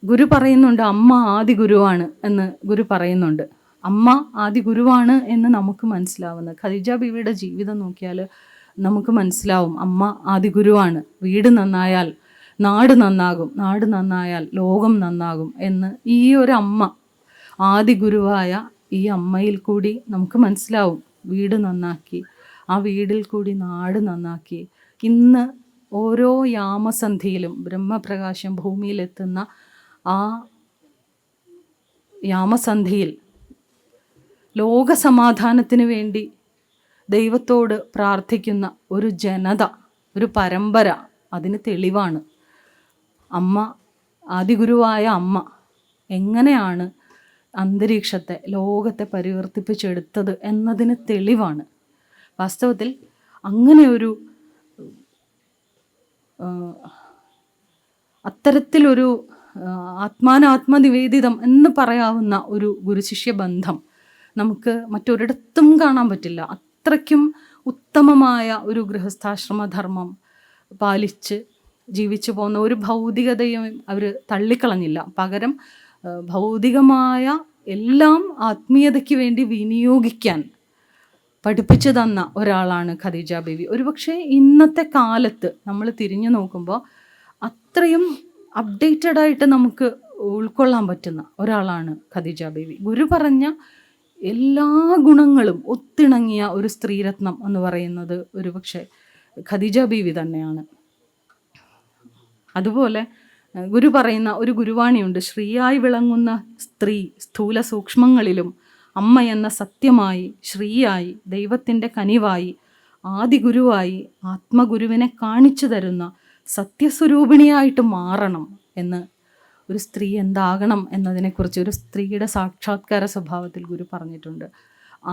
ഗുരു പറയുന്നുണ്ട് അമ്മ ആദി ഗുരുവാണ് എന്ന് ഗുരു പറയുന്നുണ്ട്. അമ്മ ആദി ഗുരുവാണ് എന്ന് നമുക്ക് മനസ്സിലാവുന്നത് ഖദീജ ബീവിയുടെ ജീവിതം നോക്കിയാൽ നമുക്ക് മനസ്സിലാവും. അമ്മ ആദി ഗുരുവാണ്. വീട് നന്നായാൽ നാട് നന്നാകും, നാട് നന്നായാൽ ലോകം നന്നാകും എന്ന് ഈ ഒരു അമ്മ, ആദി ഗുരുവായ ഈ അമ്മയിൽ കൂടി നമുക്ക് മനസ്സിലാവും. വീട് നന്നാക്കി, ആ വീടിൽ കൂടി നാട് നന്നാക്കി, ഇന്ന് ഓരോ യാമസന്ധിയിലും ബ്രഹ്മപ്രകാശം ഭൂമിയിലെത്തുന്ന ആ യാമസന്ധിയിൽ ലോകസമാധാനത്തിന് വേണ്ടി ദൈവത്തോട് പ്രാർത്ഥിക്കുന്ന ഒരു ജനത, ഒരു പരമ്പര അതിന് തെളിവാണ്. അമ്മ, ആദിഗുരുവായ അമ്മ എങ്ങനെയാണ് അന്തരീക്ഷത്തെ, ലോകത്തെ പരിവർത്തിപ്പിച്ചെടുത്തത് എന്നതിന് തെളിവാണ്. വാസ്തവത്തിൽ അങ്ങനെ ഒരു അത്തരത്തിലൊരു ആത്മാനാത്മനിവേദിതം എന്ന് പറയാവുന്ന ഒരു ഗുരുശിഷ്യ ബന്ധം നമുക്ക് മറ്റൊരിടത്തും കാണാൻ പറ്റില്ല. അത്രയ്ക്കും ഉത്തമമായ ഒരു ഗൃഹസ്ഥാശ്രമധർമ്മം പാലിച്ച് ജീവിച്ചു പോകുന്ന ഒരു ഭൗതികതയും അവർ തള്ളിക്കളഞ്ഞില്ല. പകരം ഭൗതികമായ എല്ലാം ആത്മീയതയ്ക്ക് വേണ്ടി വിനിയോഗിക്കാൻ പഠിപ്പിച്ചു തന്ന ഒരാളാണ് ഖദീജ ബീവി. ഒരുപക്ഷെ ഇന്നത്തെ കാലത്ത് നമ്മൾ തിരിഞ്ഞു നോക്കുമ്പോൾ അത്രയും അപ്ഡേറ്റഡ് ആയിട്ട് നമുക്ക് ഉൾക്കൊള്ളാൻ പറ്റുന്ന ഒരാളാണ് ഖദീജ ബീവി. ഗുരു പറഞ്ഞ എല്ലാ ഗുണങ്ങളും ഒത്തിണങ്ങിയ ഒരു സ്ത്രീരത്നം എന്ന് പറയുന്നത് ഒരുപക്ഷെ ഖദീജ ബീവി തന്നെയാണ്. അതുപോലെ ഗുരു പറയുന്ന ഒരു ഗുരുവാണിയുണ്ട്: ശ്രീയായി വിളങ്ങുന്ന സ്ത്രീ സ്ഥൂല സൂക്ഷ്മങ്ങളിലും അമ്മ എന്ന സത്യമായി, ശ്രീയായി, ദൈവത്തിൻ്റെ കനിവായി, ആദിഗുരുവായി, ആത്മഗുരുവിനെ കാണിച്ചു തരുന്ന സത്യസ്വരൂപിണിയായിട്ട് മാറണം എന്ന്. ഒരു സ്ത്രീ എന്താകണം എന്നതിനെക്കുറിച്ച് ഒരു സ്ത്രീയുടെ സാക്ഷാത്കാര സ്വഭാവത്തിൽ ഗുരു പറഞ്ഞിട്ടുണ്ട്.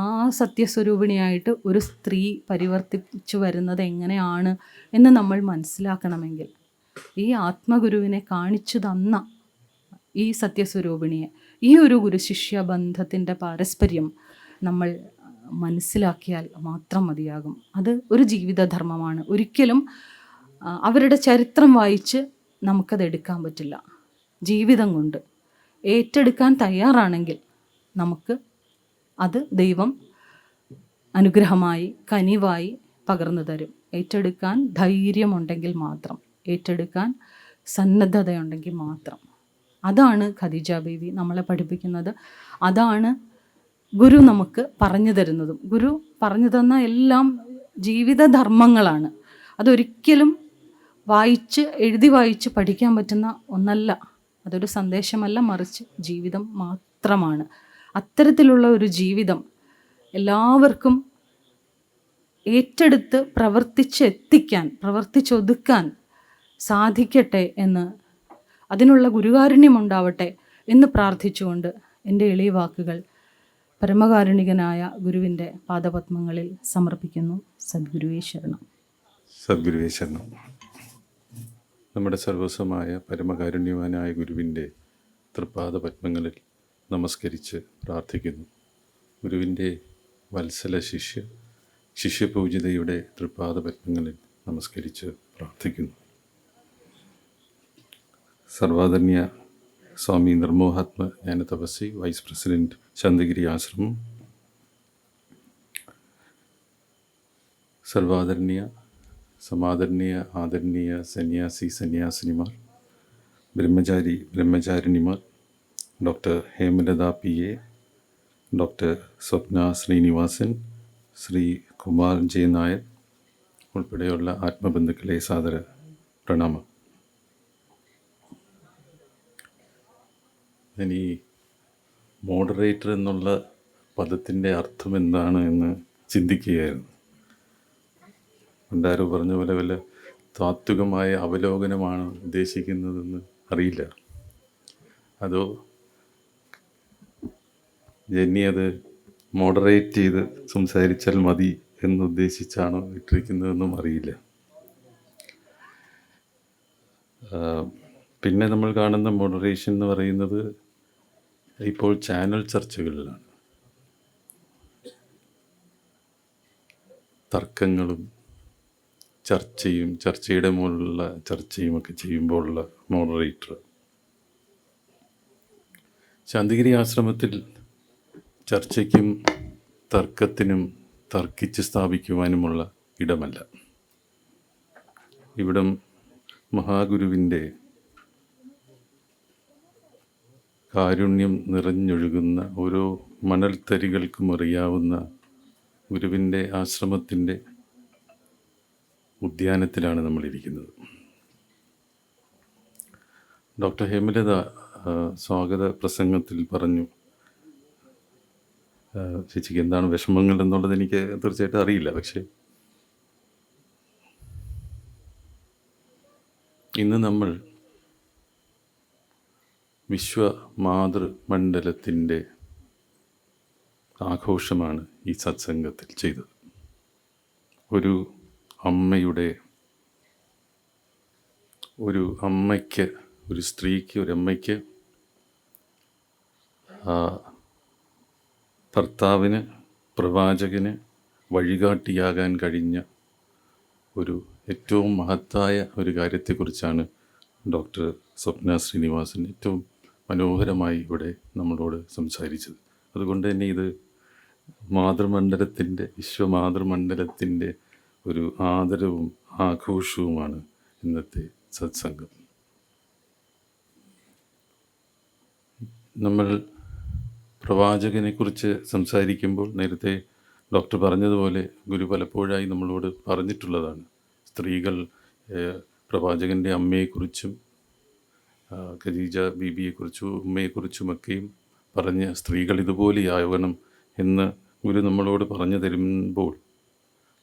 ആ സത്യസ്വരൂപിണിയായിട്ട് ഒരു സ്ത്രീ പരിവർത്തിച്ചു വരുന്നത് എങ്ങനെയാണ് എന്ന് നമ്മൾ മനസ്സിലാക്കണമെങ്കിൽ ഈ ആത്മഗുരുവിനെ കാണിച്ചു തന്ന ഈ സത്യസ്വരൂപിണിയെ, ഈ ഒരു ഗുരുശിഷ്യ ബന്ധത്തിൻ്റെ പാരസ്പര്യം നമ്മൾ മനസ്സിലാക്കിയാൽ മാത്രം മതിയാകും. അത് ഒരു ജീവിതധർമ്മമാണ്. ഒരിക്കലും അവരുടെ ചരിത്രം വായിച്ച് നമുക്കത് എടുക്കാൻ പറ്റില്ല. ജീവിതം കൊണ്ട് ഏറ്റെടുക്കാൻ തയ്യാറാണെങ്കിൽ നമുക്ക് അത് ദൈവം അനുഗ്രഹമായി, കനിവായി പകർന്നു തരും. ഏറ്റെടുക്കാൻ ധൈര്യമുണ്ടെങ്കിൽ മാത്രം, ഏറ്റെടുക്കാൻ സന്നദ്ധതയുണ്ടെങ്കിൽ മാത്രം. അതാണ് ഖദീജ ബീവി നമ്മളെ പഠിപ്പിക്കുന്നത്. അതാണ് ഗുരു നമുക്ക് പറഞ്ഞു തരുന്നതും. ഗുരു പറഞ്ഞു തന്ന എല്ലാം ജീവിതധർമ്മങ്ങളാണ്. അതൊരിക്കലും എഴുതി വായിച്ച് പഠിക്കാൻ പറ്റുന്ന ഒന്നല്ല. അതൊരു സന്ദേശമല്ല, മറിച്ച് ജീവിതം മാത്രമാണ്. അത്തരത്തിലുള്ള ഒരു ജീവിതം എല്ലാവർക്കും ഏറ്റെടുത്ത് പ്രവർത്തിച്ചൊതുക്കാൻ സാധിക്കട്ടെ എന്ന്, അതിനുള്ള ഗുരുകാരുണ്യമുണ്ടാവട്ടെ എന്ന് പ്രാർത്ഥിച്ചുകൊണ്ട് എൻ്റെ എളിയ വാക്കുകൾ പരമകാരുണികനായ ഗുരുവിൻ്റെ പാദപത്മങ്ങളിൽ സമർപ്പിക്കുന്നു. സദ്ഗുരുവേ ശരണം. സദ്ഗുരുവേ ശരണം. നമ്മുടെ സർവസ്വമായ പരമകാരുണ്യവാനായ ഗുരുവിൻ്റെ തൃപ്പാദപത്മങ്ങളിൽ നമസ്കരിച്ച് പ്രാർത്ഥിക്കുന്നു. ഗുരുവിൻ്റെ വത്സല ശിഷ്യപൂജിതയുടെ തൃപ്പാദപത്മങ്ങളിൽ നമസ്കരിച്ച് പ്രാർത്ഥിക്കുന്നു. സർവാദരണീയ സ്വാമി നിർമോഹാത്മ ജ്ഞാന തപസ്വി, വൈസ് പ്രസിഡന്റ്, ശാന്തഗിരി ആശ്രമം. സർവാദരണീയ സമാദരണീയ ആദരണീയ സന്യാസിനിമാർ, ബ്രഹ്മചാരിണിമാർ, doctor Hemalatha PA, doctor Swapna Sreenivasan, Shri Kumar J. Nair ഉൾപ്പെടെയുള്ള ആത്മബന്ധുക്കളെ സാദര പ്രണാമം. ഇനി മോഡറേറ്റർ എന്നുള്ള പദത്തിൻ്റെ അർത്ഥം എന്താണ് എന്ന് ചിന്തിക്കുകയായിരുന്നു. പണ്ടാരോ പറഞ്ഞ പോലെ വല്ല താത്വികമായ അവലോകനമാണ് ഉദ്ദേശിക്കുന്നതെന്ന് അറിയില്ല. അതോ ജെന്നി അത് മോഡറേറ്റ് ചെയ്ത് സംസാരിച്ചാൽ മതി എന്നുദ്ദേശിച്ചാണോ ഇട്ടിരിക്കുന്നതെന്നും അറിയില്ല. പിന്നെ നമ്മൾ കാണുന്ന മോഡറേഷൻ എന്ന് പറയുന്നത് ഇപ്പോൾ ചാനൽ ചർച്ചകളിലാണ്. തർക്കങ്ങളും ചർച്ചയുടെ മുകളിലുള്ള ചർച്ചയുമൊക്കെ ചെയ്യുമ്പോഴുള്ള മോഡറേറ്റർ. ശാന്തഗിരി ആശ്രമത്തിൽ ചർച്ചയ്ക്കും തർക്കത്തിനും തർക്കിച്ച് സ്ഥാപിക്കുവാനുമുള്ള ഇടമല്ല. ഇവിടം മഹാഗുരുവിൻ്റെ കാരുണ്യം നിറഞ്ഞൊഴുകുന്ന ഓരോ മണൽത്തരികൾക്കും അറിയാവുന്ന ഗുരുവിൻ്റെ ആശ്രമത്തിൻ്റെ ഉദ്യാനത്തിലാണ് നമ്മളിരിക്കുന്നത്. ഡോക്ടർ ഹേമലത സ്വാഗത പ്രസംഗത്തിൽ പറഞ്ഞു, ചേച്ചിക്ക് എന്താണ് വിഷമങ്ങൾ എന്നുള്ളത് എനിക്ക് തീർച്ചയായിട്ടും അറിയില്ല. പക്ഷേ ഇന്ന് നമ്മൾ വിശ്വ മാതൃമണ്ഡലത്തിൻ്റെ ആഘോഷമാണ് ഈ സത്സംഗത്തിൽ ചെയ്തത്. ഒരു അമ്മയ്ക്ക് ഒരു സ്ത്രീക്ക്, ഒരു അമ്മയ്ക്ക് ഭർത്താവിന്, പ്രവാചകന് വഴികാട്ടിയാകാൻ കഴിഞ്ഞ ഒരു ഏറ്റവും മഹത്തായ ഒരു കാര്യത്തെക്കുറിച്ചാണ് ഡോക്ടർ സ്വപ്ന ശ്രീനിവാസൻ ഏറ്റവും മനോഹരമായി ഇവിടെ നമ്മളോട് സംസാരിച്ചത്. അതുകൊണ്ട് തന്നെ ഇത് വിശ്വമാതൃമണ്ഡലത്തിൻ്റെ ഒരു ആദരവും ആഘോഷവുമാണ് ഇന്നത്തെ സത്സംഗം. നമ്മൾ പ്രവാചകനെക്കുറിച്ച് സംസാരിക്കുമ്പോൾ നേരത്തെ ഡോക്ടർ പറഞ്ഞതുപോലെ ഗുരു പലപ്പോഴായി നമ്മളോട് പറഞ്ഞിട്ടുള്ളതാണ്. സ്ത്രീകൾ പ്രവാചകൻ്റെ അമ്മയെക്കുറിച്ചും ഖദീജ ബീബിയെക്കുറിച്ചും ഉമ്മയെക്കുറിച്ചുമൊക്കെയും പറഞ്ഞ് സ്ത്രീകൾ ഇതുപോലെയാവണം എന്ന് ഗുരു നമ്മളോട് പറഞ്ഞു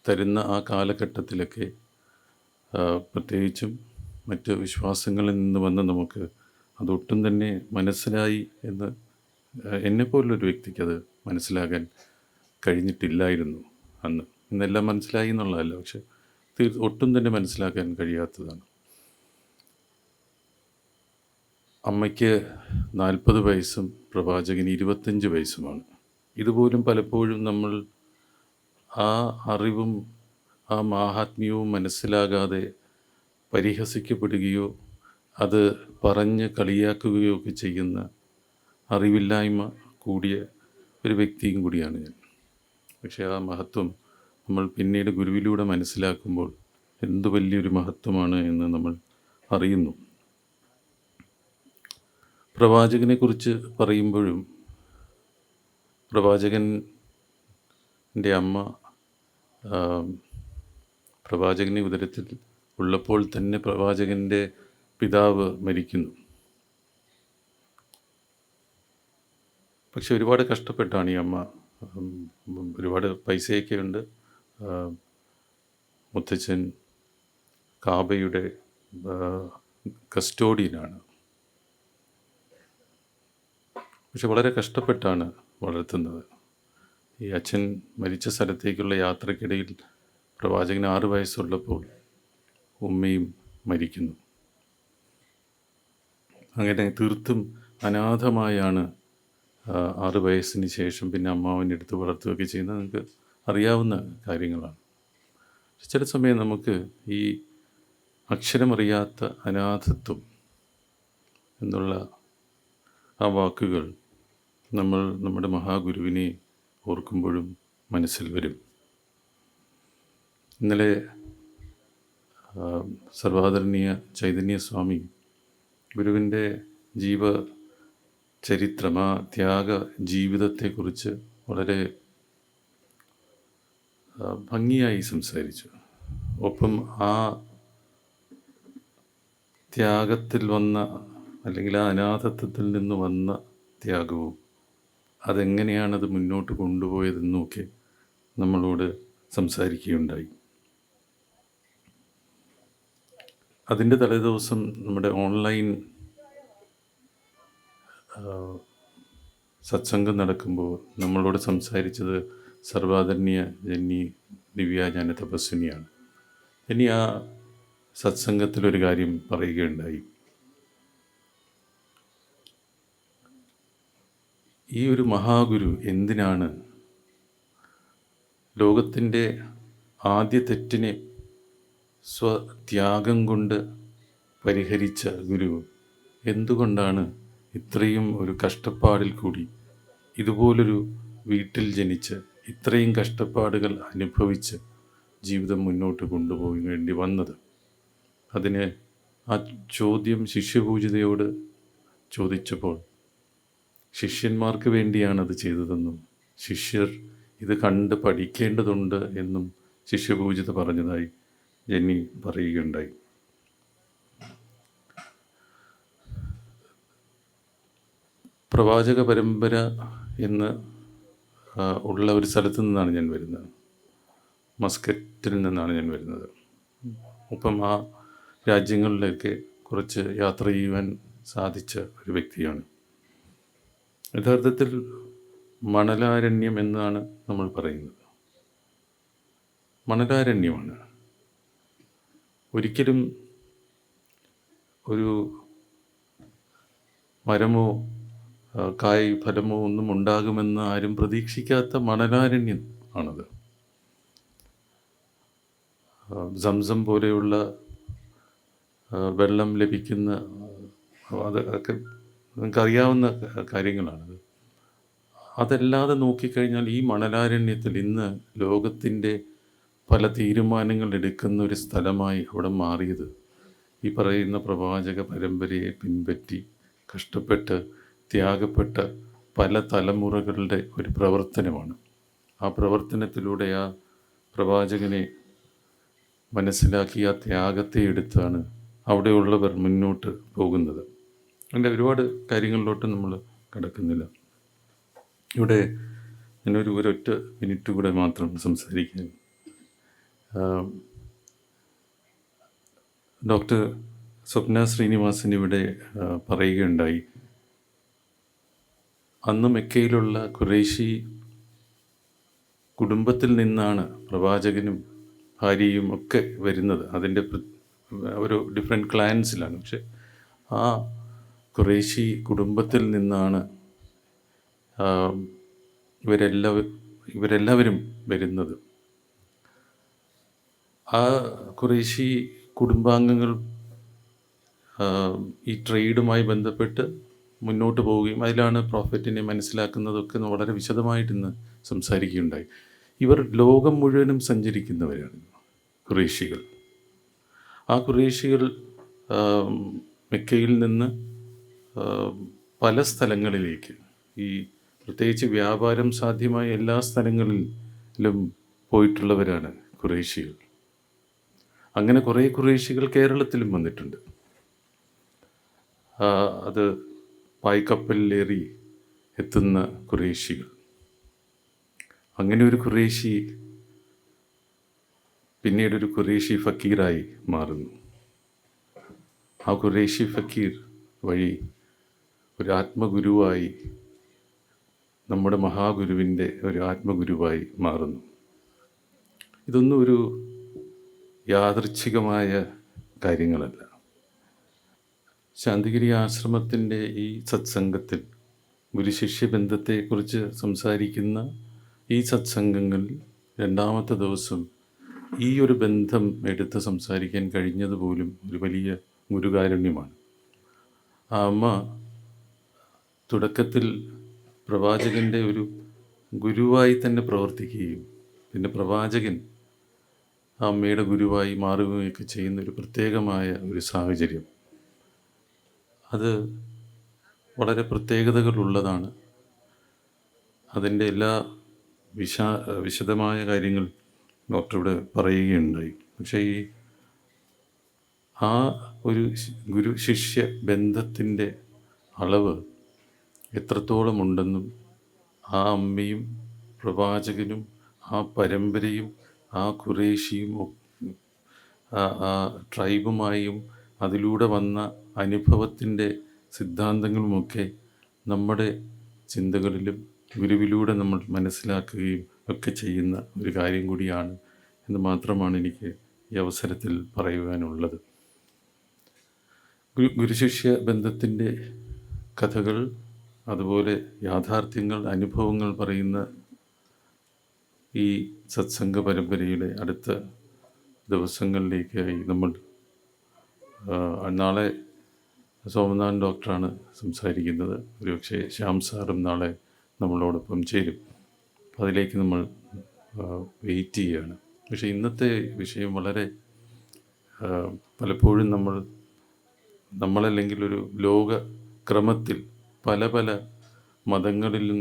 തരുന്ന ആ കാലഘട്ടത്തിലൊക്കെ പ്രത്യേകിച്ചും മറ്റ് വിശ്വാസങ്ങളിൽ നിന്ന് വന്ന് നമുക്ക് അതൊട്ടും തന്നെ മനസ്സിലായി എന്ന് എന്നെപ്പോലുള്ളൊരു വ്യക്തിക്കത് മനസ്സിലാകാൻ കഴിഞ്ഞിട്ടില്ലായിരുന്നു അന്ന്. ഇന്നെല്ലാം മനസ്സിലായി എന്നുള്ളതല്ല, പക്ഷെ ഒട്ടും തന്നെ മനസ്സിലാക്കാൻ കഴിയാത്തതാണ്. അമ്മയ്ക്ക് 40 വയസ്സും പ്രവാചകന് 25 വയസ്സുമാണ്. ഇതുപോലും പലപ്പോഴും നമ്മൾ ആ അറിവും ആ മാഹാത്മ്യവും മനസ്സിലാകാതെ പരിഹസിക്കപ്പെടുകയോ അത് പറഞ്ഞ് കളിയാക്കുകയോ ഒക്കെ ചെയ്യുന്ന അറിവില്ലായ്മ കൂടിയ ഒരു വ്യക്തിയും കൂടിയാണ് ഞാൻ. പക്ഷേ ആ മഹത്വം നമ്മൾ പിന്നീട് ഗുരുവിലൂടെ മനസ്സിലാക്കുമ്പോൾ എന്തു വലിയൊരു മഹത്വമാണ് എന്ന് നമ്മൾ അറിയുന്നു. പ്രവാചകനെക്കുറിച്ച് പറയുമ്പോഴും പ്രവാചകൻ്റെ അമ്മ പ്രവാചകനെ ഉദരത്തിൽ ഉള്ളപ്പോൾ തന്നെ പ്രവാചകൻ്റെ പിതാവ് മരിക്കുന്നു. പക്ഷെ ഒരുപാട് കഷ്ടപ്പെട്ടാണ് ഈ അമ്മ, ഒരുപാട് പൈസയൊക്കെ ഉണ്ട്. മുത്തച്ഛൻ കാബയുടെ കസ്റ്റോഡിയനാണ്. പക്ഷെ വളരെ കഷ്ടപ്പെട്ടാണ് വളർത്തുന്നത്. ഈ അച്ഛൻ മരിച്ച സ്ഥലത്തേക്കുള്ള യാത്രക്കിടയിൽ പ്രവാചകന് 6 വയസ്സുള്ളപ്പോൾ ഉമ്മയും മരിക്കുന്നു. അങ്ങനെ തീർത്തും അനാഥമായാണ് 6 വയസ്സിന് ശേഷം പിന്നെ അമ്മാവൻ്റെ അടുത്ത് വളർത്തുകയൊക്കെ ചെയ്യുന്നത് നമുക്ക് അറിയാവുന്ന കാര്യങ്ങളാണ്. ചില സമയം നമുക്ക് ഈ അക്ഷരമറിയാത്ത അനാഥത്വം എന്നുള്ള ആ വാക്കുകൾ നമ്മൾ നമ്മുടെ മഹാഗുരുവിനെ ഓർക്കുമ്പോഴും മനസ്സിൽ വരും. ഇന്നലെ സർവാദരണീയ ചൈതന്യസ്വാമി ഗുരുവിൻ്റെ ജീവചരിത്രം, ആ ത്യാഗ ജീവിതത്തെക്കുറിച്ച് വളരെ ഭംഗിയായി സംസാരിച്ചു. ഒപ്പം ആ ത്യാഗത്തിൽ വന്ന, അല്ലെങ്കിൽ ആ അനാഥത്വത്തിൽ നിന്ന് വന്ന ത്യാഗവും അതെങ്ങനെയാണത് മുന്നോട്ട് കൊണ്ടുപോയതെന്നുമൊക്കെ നമ്മളോട് സംസാരിക്കുകയുണ്ടായി. അതിൻ്റെ തലേദിവസം നമ്മുടെ ഓൺലൈൻ സത്സംഗം നടക്കുമ്പോൾ നമ്മളോട് സംസാരിച്ചത് സർവാദരണീയ ജന്നി ദിവ്യാജ്ഞാന തപസ്വിനിയാണ്. ഇനി ആ സത്സംഗത്തിലൊരു കാര്യം പറയുകയുണ്ടായി. ഈ ഒരു മഹാഗുരു എന്തിനാണ് ലോകത്തിൻ്റെ ആദ്യ തെറ്റിനെ സ്വത്യാഗം കൊണ്ട് പരിഹരിച്ച ഗുരു എന്തുകൊണ്ടാണ് ഇത്രയും ഒരു കഷ്ടപ്പാടിൽ കൂടി, ഇതുപോലൊരു വീട്ടിൽ ജനിച്ച് ഇത്രയും കഷ്ടപ്പാടുകൾ അനുഭവിച്ച് ജീവിതം മുന്നോട്ട് കൊണ്ടുപോകേണ്ടി വന്നത്? അതിന് ആ ചോദ്യം ശിഷ്യപൂജിതയോട് ചോദിച്ചപ്പോൾ ശിഷ്യന്മാർക്ക് വേണ്ടിയാണത് ചെയ്തതെന്നും ശിഷ്യർ ഇത് കണ്ട് പഠിക്കേണ്ടതുണ്ട് എന്നും ശിഷ്യപൂജിത പറഞ്ഞതായി ജെന്നി പറയുകയുണ്ടായി. പ്രവാചക പരമ്പര എന്ന് ഉള്ള ഒരു സ്ഥലത്തു നിന്നാണ് ഞാൻ വരുന്നത്. മസ്കറ്റിൽ നിന്നാണ് ഞാൻ വരുന്നത്. അപ്പം ആ രാജ്യങ്ങളിലൊക്കെ കുറച്ച് യാത്ര ചെയ്യുവാൻ സാധിച്ച ഒരു വ്യക്തിയാണ്. യഥാർത്ഥത്തിൽ മണലാരണ്യം എന്നാണ് നമ്മൾ പറയുന്നത്. മണലാരണ്യമാണ്. ഒരിക്കലും ഒരു മരമോ കായ് ഫലമോ ഒന്നും ഉണ്ടാകുമെന്ന് ആരും പ്രതീക്ഷിക്കാത്ത മണലാരണ്യം ആണത്. സംസം പോലെയുള്ള വെള്ളം ലഭിക്കുന്ന അതൊക്കെ നിങ്ങൾക്കറിയാവുന്ന കാര്യങ്ങളാണത്. അതല്ലാതെ നോക്കിക്കഴിഞ്ഞാൽ ഈ മണലാരണ്യത്തിൽ ഇന്ന് ലോകത്തിൻ്റെ പല തീരുമാനങ്ങൾ എടുക്കുന്ന ഒരു സ്ഥലമായി അവിടെ മാറിയത് ഈ പറയുന്ന പ്രവാചക പരമ്പരയെ പിൻപറ്റി കഷ്ടപ്പെട്ട് ത്യാഗപ്പെട്ട പല തലമുറകളുടെ ഒരു പ്രവർത്തനമാണ്. ആ പ്രവർത്തനത്തിലൂടെ ആ പ്രവാചകനെ മനസ്സിലാക്കി ആ ത്യാഗത്തെ എടുത്താണ് അവിടെയുള്ളവർ മുന്നോട്ട് പോകുന്നത്. അതിൻ്റെ ഒരുപാട് കാര്യങ്ങളിലോട്ട് നമ്മൾ കിടക്കുന്നില്ല. ഇവിടെ ഞാനൊരു ഒരൊറ്റ മിനിറ്റ് കൂടെ മാത്രം സംസാരിക്കാൻ. ഡോക്ടർ സ്വപ്ന ശ്രീനിവാസൻ ഇവിടെ പറയുകയുണ്ടായി, അന്ന് മെക്കയിലുള്ള ഖുറൈശി കുടുംബത്തിൽ നിന്നാണ് പ്രവാചകനും ഭാര്യയും ഒക്കെ വരുന്നത്. അതിൻ്റെ ഒരു ഡിഫറെൻറ്റ് ക്ലാൻസിലാണ്. പക്ഷെ ആ ഖുറൈശി കുടുംബത്തിൽ നിന്നാണ് ഇവരെല്ലാവരും വരുന്നത്. ആ ഖുറൈശി കുടുംബാംഗങ്ങൾ ഈ ട്രേഡുമായി ബന്ധപ്പെട്ട് മുന്നോട്ട് പോവുകയും അതിലാണ് പ്രോഫറ്റിനെ മനസ്സിലാക്കുന്നതൊക്കെ വളരെ വിശദമായിട്ട് ഇന്ന് സംസാരിക്കുകയുണ്ടായി. ഇവർ ലോകം മുഴുവനും സഞ്ചരിക്കുന്നവരാണ് ഖുറൈശികൾ. ആ ഖുറൈശികൾ മെക്കയിൽ നിന്ന് പല സ്ഥലങ്ങളിലേക്ക്, ഈ പ്രത്യേകിച്ച് വ്യാപാരം സാധ്യമായ എല്ലാ സ്ഥലങ്ങളിലും പോയിട്ടുള്ളവരാണ് ഖുറൈശികൾ. അങ്ങനെ കുറേ ഖുറൈശികൾ കേരളത്തിലും വന്നിട്ടുണ്ട്. അത് പായ്ക്കപ്പലിലേറി എത്തുന്ന ഖുറൈശികൾ. അങ്ങനെ ഒരു ഖുറൈശി പിന്നീടൊരു ഖുറൈശി ഫക്കീറായി മാറുന്നു. ആ ഖുറൈശി ഫക്കീർ വഴി ഒരു ആത്മഗുരുവായി, നമ്മുടെ മഹാഗുരുവിൻ്റെ ഒരു ആത്മഗുരുവായി മാറുന്നു. ഇതൊന്നും ഒരു യാദൃച്ഛികമായ കാര്യങ്ങളല്ല. ശാന്തിഗിരി ആശ്രമത്തിൻ്റെ ഈ സത്സംഗത്തിൽ ഗുരുശിഷ്യ ബന്ധത്തെക്കുറിച്ച് സംസാരിക്കുന്ന ഈ സത്സംഗങ്ങളിൽ രണ്ടാമത്തെ ദിവസം ഈ ഒരു ബന്ധം എടുത്ത് സംസാരിക്കാൻ കഴിഞ്ഞതുപോലും ഒരു വലിയ ഗുരുകാരുണ്യമാണ്. ആ അമ്മ തുടക്കത്തിൽ പ്രവാചകൻ്റെ ഒരു ഗുരുവായി തന്നെ പ്രവർത്തിക്കുകയും പിന്നെ പ്രവാചകൻ ആ അമ്മയുടെ ഗുരുവായി മാറുകയൊക്കെ ചെയ്യുന്ന ഒരു പ്രത്യേകമായ ഒരു സാഹചര്യം, അത് വളരെ പ്രത്യേകതകളുള്ളതാണ്. അതിൻ്റെ എല്ലാ വിശദമായ കാര്യങ്ങൾ ഡോക്ടർ ഇവിടെ പറയുകയുണ്ടായി. പക്ഷേ ഈ ആ ഒരു ഗുരു ശിഷ്യ ബന്ധത്തിൻ്റെ അളവ് എത്രത്തോളം ഉണ്ടെന്നും ആ അമ്മയും പ്രവാചകനും ആ പരമ്പരയും ആ ഖുറൈശിയും ആ ട്രൈബുമായും അതിലൂടെ വന്ന അനുഭവത്തിൻ്റെ സിദ്ധാന്തങ്ങളുമൊക്കെ നമ്മുടെ ചിന്തകളിലും ഗുരുവിലൂടെ നമ്മൾ മനസ്സിലാക്കുകയും ഒക്കെ ചെയ്യുന്ന ഒരു കാര്യം കൂടിയാണ് എന്ന് മാത്രമാണ് എനിക്ക് ഈ അവസരത്തിൽ പറയുവാനുള്ളത്. ഗുരുശിഷ്യ ബന്ധത്തിൻ്റെ കഥകൾ, അതുപോലെ യാഥാർത്ഥ്യങ്ങൾ, അനുഭവങ്ങൾ പറയുന്ന ഈ സത്സംഗ പരമ്പരയുടെ അടുത്ത ദിവസങ്ങളിലേക്കായി നമ്മൾ നാളെ സോമനാഥൻ ഡോക്ടറാണ് സംസാരിക്കുന്നത്. ഒരുപക്ഷെ ശ്യാം സാറും നാളെ നമ്മളോടൊപ്പം ചേരും. അപ്പോൾ അതിലേക്ക് നമ്മൾ വെയിറ്റ് ചെയ്യുകയാണ്. പക്ഷേ ഇന്നത്തെ വിഷയം വളരെ പലപ്പോഴും നമ്മളല്ലെങ്കിൽ ഒരു ലോക ക്രമത്തിൽ പല പല മതങ്ങളിലും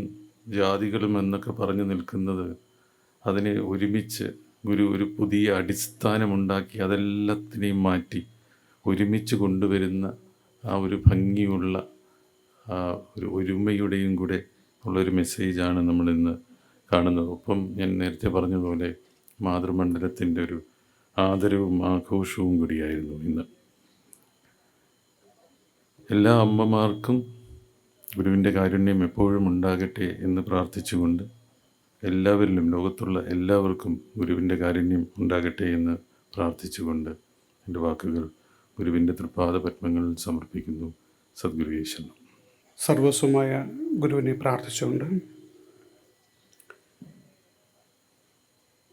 ജാതികളും എന്നൊക്കെ പറഞ്ഞു നിൽക്കുന്നത് അതിനെ ഒരുമിച്ച് ഗുരു ഒരു പുതിയ അടിസ്ഥാനമുണ്ടാക്കി അതെല്ലാത്തിനെയും മാറ്റി ഒരുമിച്ച് കൊണ്ടുവരുന്ന ആ ഒരു ഭംഗിയുള്ള ആ ഒരു ഒരുമയുടെയും കൂടെ ഉള്ളൊരു മെസ്സേജാണ് നമ്മളിന്ന് കാണുന്നത്. ഒപ്പം ഞാൻ നേരത്തെ പറഞ്ഞതുപോലെ മാതൃമണ്ഡലത്തിൻ്റെ ഒരു ആദരവും ആഘോഷവും കൂടിയായിരുന്നു ഇന്ന്. എല്ലാ അമ്മമാർക്കും ഗുരുവിൻ്റെ കാരുണ്യം എപ്പോഴും ഉണ്ടാകട്ടെ എന്ന് പ്രാർത്ഥിച്ചുകൊണ്ട് എല്ലാവരിലും, ലോകത്തുള്ള എല്ലാവർക്കും ഗുരുവിൻ്റെ കാരുണ്യം ഉണ്ടാകട്ടെ എന്ന് പ്രാർത്ഥിച്ചുകൊണ്ട് എൻ്റെ വാക്കുകൾ ഗുരുവിൻ്റെ തൃപ്പാദ പത്മങ്ങളിൽ സമർപ്പിക്കുന്നു. സദ്ഗുരു ഈശ്വരൻ. സർവസ്വമായ ഗുരുവിനെ പ്രാർത്ഥിച്ചുകൊണ്ട്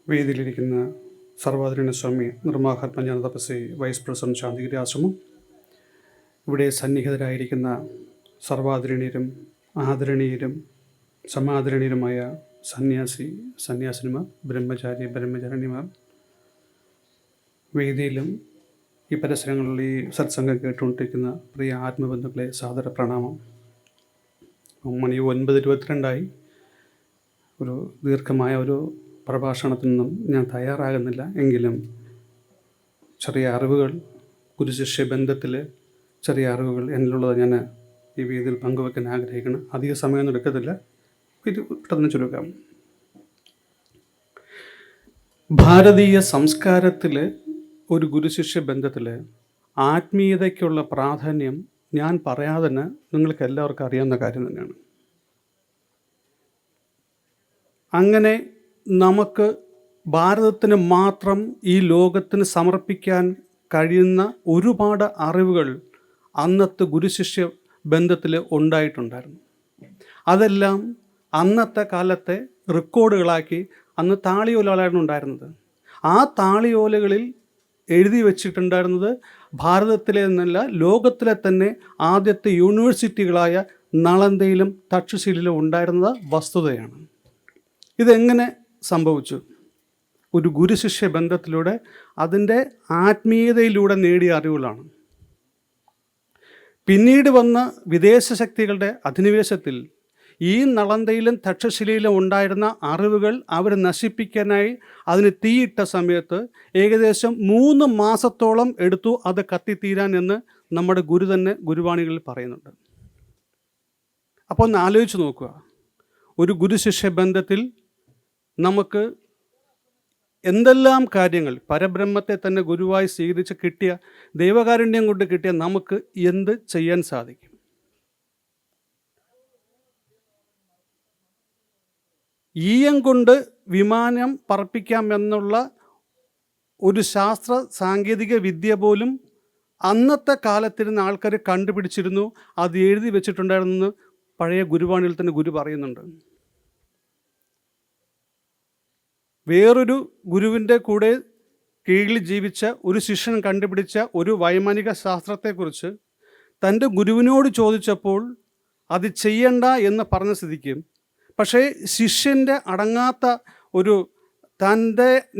വേദിയിലിരിക്കുന്ന സർവാധരണ സ്വാമി നിർമ്മാഹാത്മജ്ഞാന തപസ്വി വൈസ് പ്രസിഡന്റ് ശാന്തിഗിരി ആശ്രമം, ഇവിടെ സന്നിഹിതരായിരിക്കുന്ന സർവാദരണീയരും ആദരണീയരും സമാദരണീയരുമായ സന്യാസിനിമാർ, ബ്രഹ്മചാരിണിമാർ, വേദിയിലും ഈ പരിസരങ്ങളിൽ ഈ സത്സംഗം കേട്ടുകൊണ്ടിരിക്കുന്ന പ്രിയ ആത്മബന്ധുക്കളെ സാദര പ്രണാമം. മണി 9:22 ഒരു ദീർഘമായ ഒരു പ്രഭാഷണത്തിനൊന്നും ഞാൻ തയ്യാറാകുന്നില്ല. എങ്കിലും ചെറിയ അറിവുകൾ, ഗുരുശിഷ്യ ബന്ധത്തിൽ ചെറിയ അറിവുകൾ എന്നിലുള്ളത് ഞാൻ ഈ വേദിയിൽ പങ്കുവെക്കാൻ ആഗ്രഹിക്കണം. അധിക സമയമൊന്നും എടുക്കത്തില്ല, ഇത് പെട്ടെന്ന് ചുരുക്കാം. ഭാരതീയ സംസ്കാരത്തിൽ ഒരു ഗുരുശിഷ്യ ബന്ധത്തിൽ ആത്മീയതയ്ക്കുള്ള പ്രാധാന്യം ഞാൻ പറയാതെ തന്നെ നിങ്ങൾക്ക് എല്ലാവർക്കും അറിയാവുന്ന കാര്യം തന്നെയാണ്. അങ്ങനെ നമുക്ക് ഭാരതത്തിന് മാത്രം ഈ ലോകത്തിന് സമർപ്പിക്കാൻ കഴിയുന്ന ഒരുപാട് അറിവുകൾ അന്നത്തെ ഗുരുശിഷ്യ ബന്ധത്തിൽ ഉണ്ടായിട്ടുണ്ടായിരുന്നു. അതെല്ലാം അന്നത്തെ കാലത്തെ റെക്കോർഡുകളാക്കി അന്ന് താളിയോലകളാണ് ഉണ്ടായിരുന്നത്. ആ താളിയോലകളിൽ എഴുതി വച്ചിട്ടുണ്ടായിരുന്നത് ഭാരതത്തിലെ എന്നല്ല, ലോകത്തിലെ തന്നെ ആദ്യത്തെ യൂണിവേഴ്സിറ്റികളായ നളന്ദയിലും തക്ഷശിലയിലും ഉണ്ടായിരുന്നത് വസ്തുതയാണ്. ഇതെങ്ങനെ സംഭവിച്ചു? ഒരു ഗുരുശിഷ്യ ബന്ധത്തിലൂടെ, അതിൻ്റെ ആത്മീയതയിലൂടെ നേടിയ അറിവുകളാണ്. പിന്നീട് വന്ന വിദേശ ശക്തികളുടെ അധിനിവേശത്തിൽ ഈ നളന്ദയിലും തക്ഷശിലയിലും ഉണ്ടായിരുന്ന അറിവുകൾ അവർ നശിപ്പിക്കാനായി അതിന് തീയിട്ട സമയത്ത് ഏകദേശം 3 മാസത്തോളം എടുത്തു അത് കത്തിത്തീരാൻ എന്ന് നമ്മുടെ ഗുരു തന്നെ ഗുരുവാണികളിൽ പറയുന്നുണ്ട്. അപ്പോൾ ഒന്ന് ആലോചിച്ച് നോക്കുക, ഒരു ഗുരുശിഷ്യ ബന്ധത്തിൽ നമുക്ക് എന്തെല്ലാം കാര്യങ്ങൾ, പരബ്രഹ്മത്തെ തന്നെ ഗുരുവായി സ്വീകരിച്ച് കിട്ടിയ, ദൈവകാരുണ്യം കൊണ്ട് കിട്ടിയ നമുക്ക് എന്ത് ചെയ്യാൻ സാധിക്കും? ഈയം കൊണ്ട് വിമാനം പറപ്പിക്കാമെന്നുള്ള ഒരു ശാസ്ത്ര സാങ്കേതിക വിദ്യ പോലും അന്നത്തെ കാലത്തിരുന്ന ആൾക്കാർ കണ്ടുപിടിച്ചിരുന്നു, അത് എഴുതി വെച്ചിട്ടുണ്ടായിരുന്നെന്ന് പഴയ ഗുരുവാണിയിൽ തന്നെ ഗുരു പറയുന്നുണ്ട്. വേറൊരു ഗുരുവിൻ്റെ കൂടെ കീഴിൽ ജീവിച്ച ഒരു ശിഷ്യൻ കണ്ടുപിടിച്ച ഒരു വൈമാനിക ശാസ്ത്രത്തെക്കുറിച്ച് തൻ്റെ ഗുരുവിനോട് ചോദിച്ചപ്പോൾ അത് ചെയ്യണ്ട എന്ന് പറഞ്ഞ സ്ഥിതിക്കും, പക്ഷേ ശിഷ്യൻ്റെ അടങ്ങാത്ത ഒരു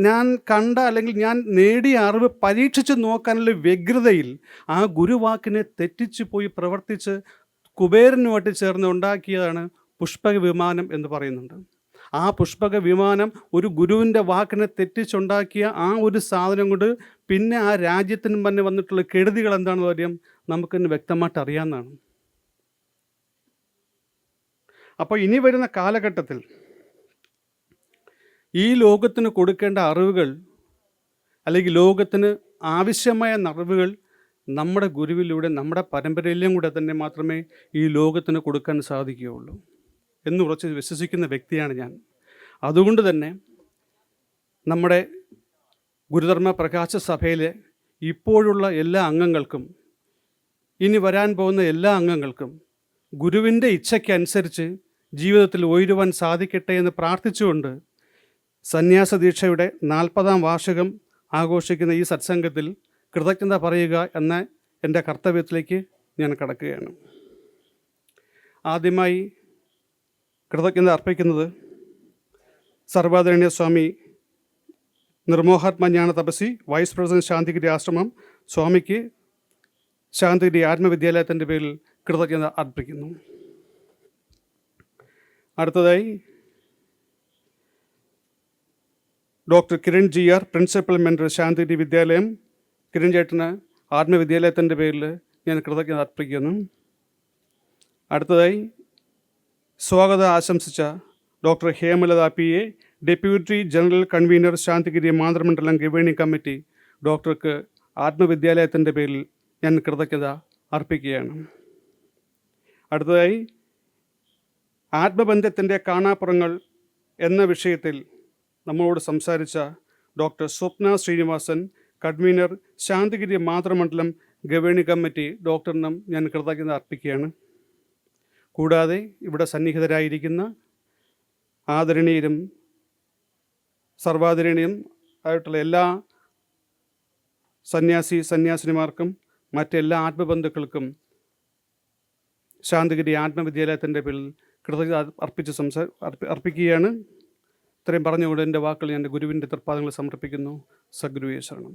ഞാൻ കണ്ട അല്ലെങ്കിൽ ഞാൻ നേടിയ അറിവ് പരീക്ഷിച്ച് നോക്കാനുള്ള വ്യഗ്രതയിൽ ആ ഗുരുവാക്കിനെ തെറ്റിച്ചു പോയി പ്രവർത്തിച്ച് കുബേരനുമായിട്ട് ചേർന്ന് ഉണ്ടാക്കിയതാണ് പുഷ്പക വിമാനം എന്ന് പറയുന്നുണ്ട്. ആ പുഷ്പക വിമാനം ഒരു ഗുരുവിൻ്റെ വാക്കിനെ തെറ്റിച്ചുണ്ടാക്കിയ ആ ഒരു സാധനം കൊണ്ട് പിന്നെ ആ രാജ്യത്തിന് തന്നെ വന്നിട്ടുള്ള കെടുതികൾ എന്താണെന്ന് കാര്യം നമുക്കിന്ന് വ്യക്തമായിട്ട് അറിയാവുന്നതാണ്. അപ്പോൾ ഇനി വരുന്ന കാലഘട്ടത്തിൽ ഈ ലോകത്തിന് കൊടുക്കേണ്ട അറിവുകൾ, അല്ലെങ്കിൽ ലോകത്തിന് ആവശ്യമായ അറിവുകൾ നമ്മുടെ ഗുരുവിലൂടെ, നമ്മുടെ പരമ്പരയിലും കൂടെ തന്നെ മാത്രമേ ഈ ലോകത്തിന് കൊടുക്കാൻ സാധിക്കുകയുള്ളൂ എന്ന് ഉറച്ച് വിശ്വസിക്കുന്ന വ്യക്തിയാണ് ഞാൻ. അതുകൊണ്ട് തന്നെ നമ്മുടെ ഗുരുധർമ്മ പ്രകാശ സഭയിലെ ഇപ്പോഴുള്ള എല്ലാ അംഗങ്ങൾക്കും, ഇനി വരാൻ പോകുന്ന എല്ലാ അംഗങ്ങൾക്കും ഗുരുവിൻ്റെ ഇച്ഛയ്ക്കനുസരിച്ച് ജീവിതത്തിൽ ഉയരുവാൻ സാധിക്കട്ടെ എന്ന് പ്രാർത്ഥിച്ചുകൊണ്ട് സന്യാസ ദീക്ഷയുടെ 40ാം വാർഷികം ആഘോഷിക്കുന്ന ഈ സത്സംഗത്തിൽ കൃതജ്ഞത പറയുക എന്ന എൻ്റെ കർത്തവ്യത്തിലേക്ക് ഞാൻ കടക്കുകയാണ്. ആദ്യമായി കൃതജ്ഞത അർപ്പിക്കുന്നത് സർവാദരണീയ സ്വാമി നിർമോഹാത്മജ്ഞാന തപസ്വി വൈസ് പ്രസിഡന്റ് ശാന്തിഗിരി ആശ്രമം സ്വാമിക്ക് ശാന്തിഗിരി ആത്മവിദ്യാലയത്തിൻ്റെ പേരിൽ കൃതജ്ഞത അർപ്പിക്കുന്നു. അടുത്തതായി doctor Kiran G R, principal mentor Santhigiri Vidyalayam. Kiran ചേട്ടന് ആത്മവിദ്യാലയത്തിൻ്റെ പേരിൽ ഞാൻ കൃതജ്ഞത അർപ്പിക്കുന്നു. അടുത്തതായി സ്വാഗതം ആശംസിച്ച doctor Hemalatha P A, deputy general convener Santhigiri Mathrumandalam governing committee, ഡോക്ടർക്ക് ആത്മവിദ്യാലയത്തിൻ്റെ പേരിൽ ഞാൻ കൃതജ്ഞത അർപ്പിക്കുകയാണ്. അടുത്തതായി ആത്മബന്ധത്തിൻ്റെ കാണാപ്പുറങ്ങൾ എന്ന വിഷയത്തിൽ നമ്മളോട് സംസാരിച്ച doctor Swapna Sreenivasan, convener Santhigiri Mathrumandalam governing committee, ഡോക്ടറിനും ഞാൻ കൃതജ്ഞത അർപ്പിക്കുകയാണ്. കൂടാതെ ഇവിടെ സന്നിഹിതരായിരിക്കുന്ന ആദരണീയരും സർവാദരണീയം ആയിട്ടുള്ള എല്ലാ സന്യാസിനിമാർക്കും മറ്റെല്ലാ ആത്മബന്ധുക്കൾക്കും ശാന്തിഗിരി ആത്മവിദ്യാലയത്തിൻ്റെ പേരിൽ കൃതജ്ഞത അർപ്പിക്കുകയാണ്. ഇത്രയും പറഞ്ഞുകൊണ്ട് എൻ്റെ വാക്കുകൾ ഞാൻ എൻ്റെ ഗുരുവിൻ്റെ തൃപ്പാദങ്ങളിൽ സമർപ്പിക്കുന്നു. സദ്ഗുരുവേ ശരണം.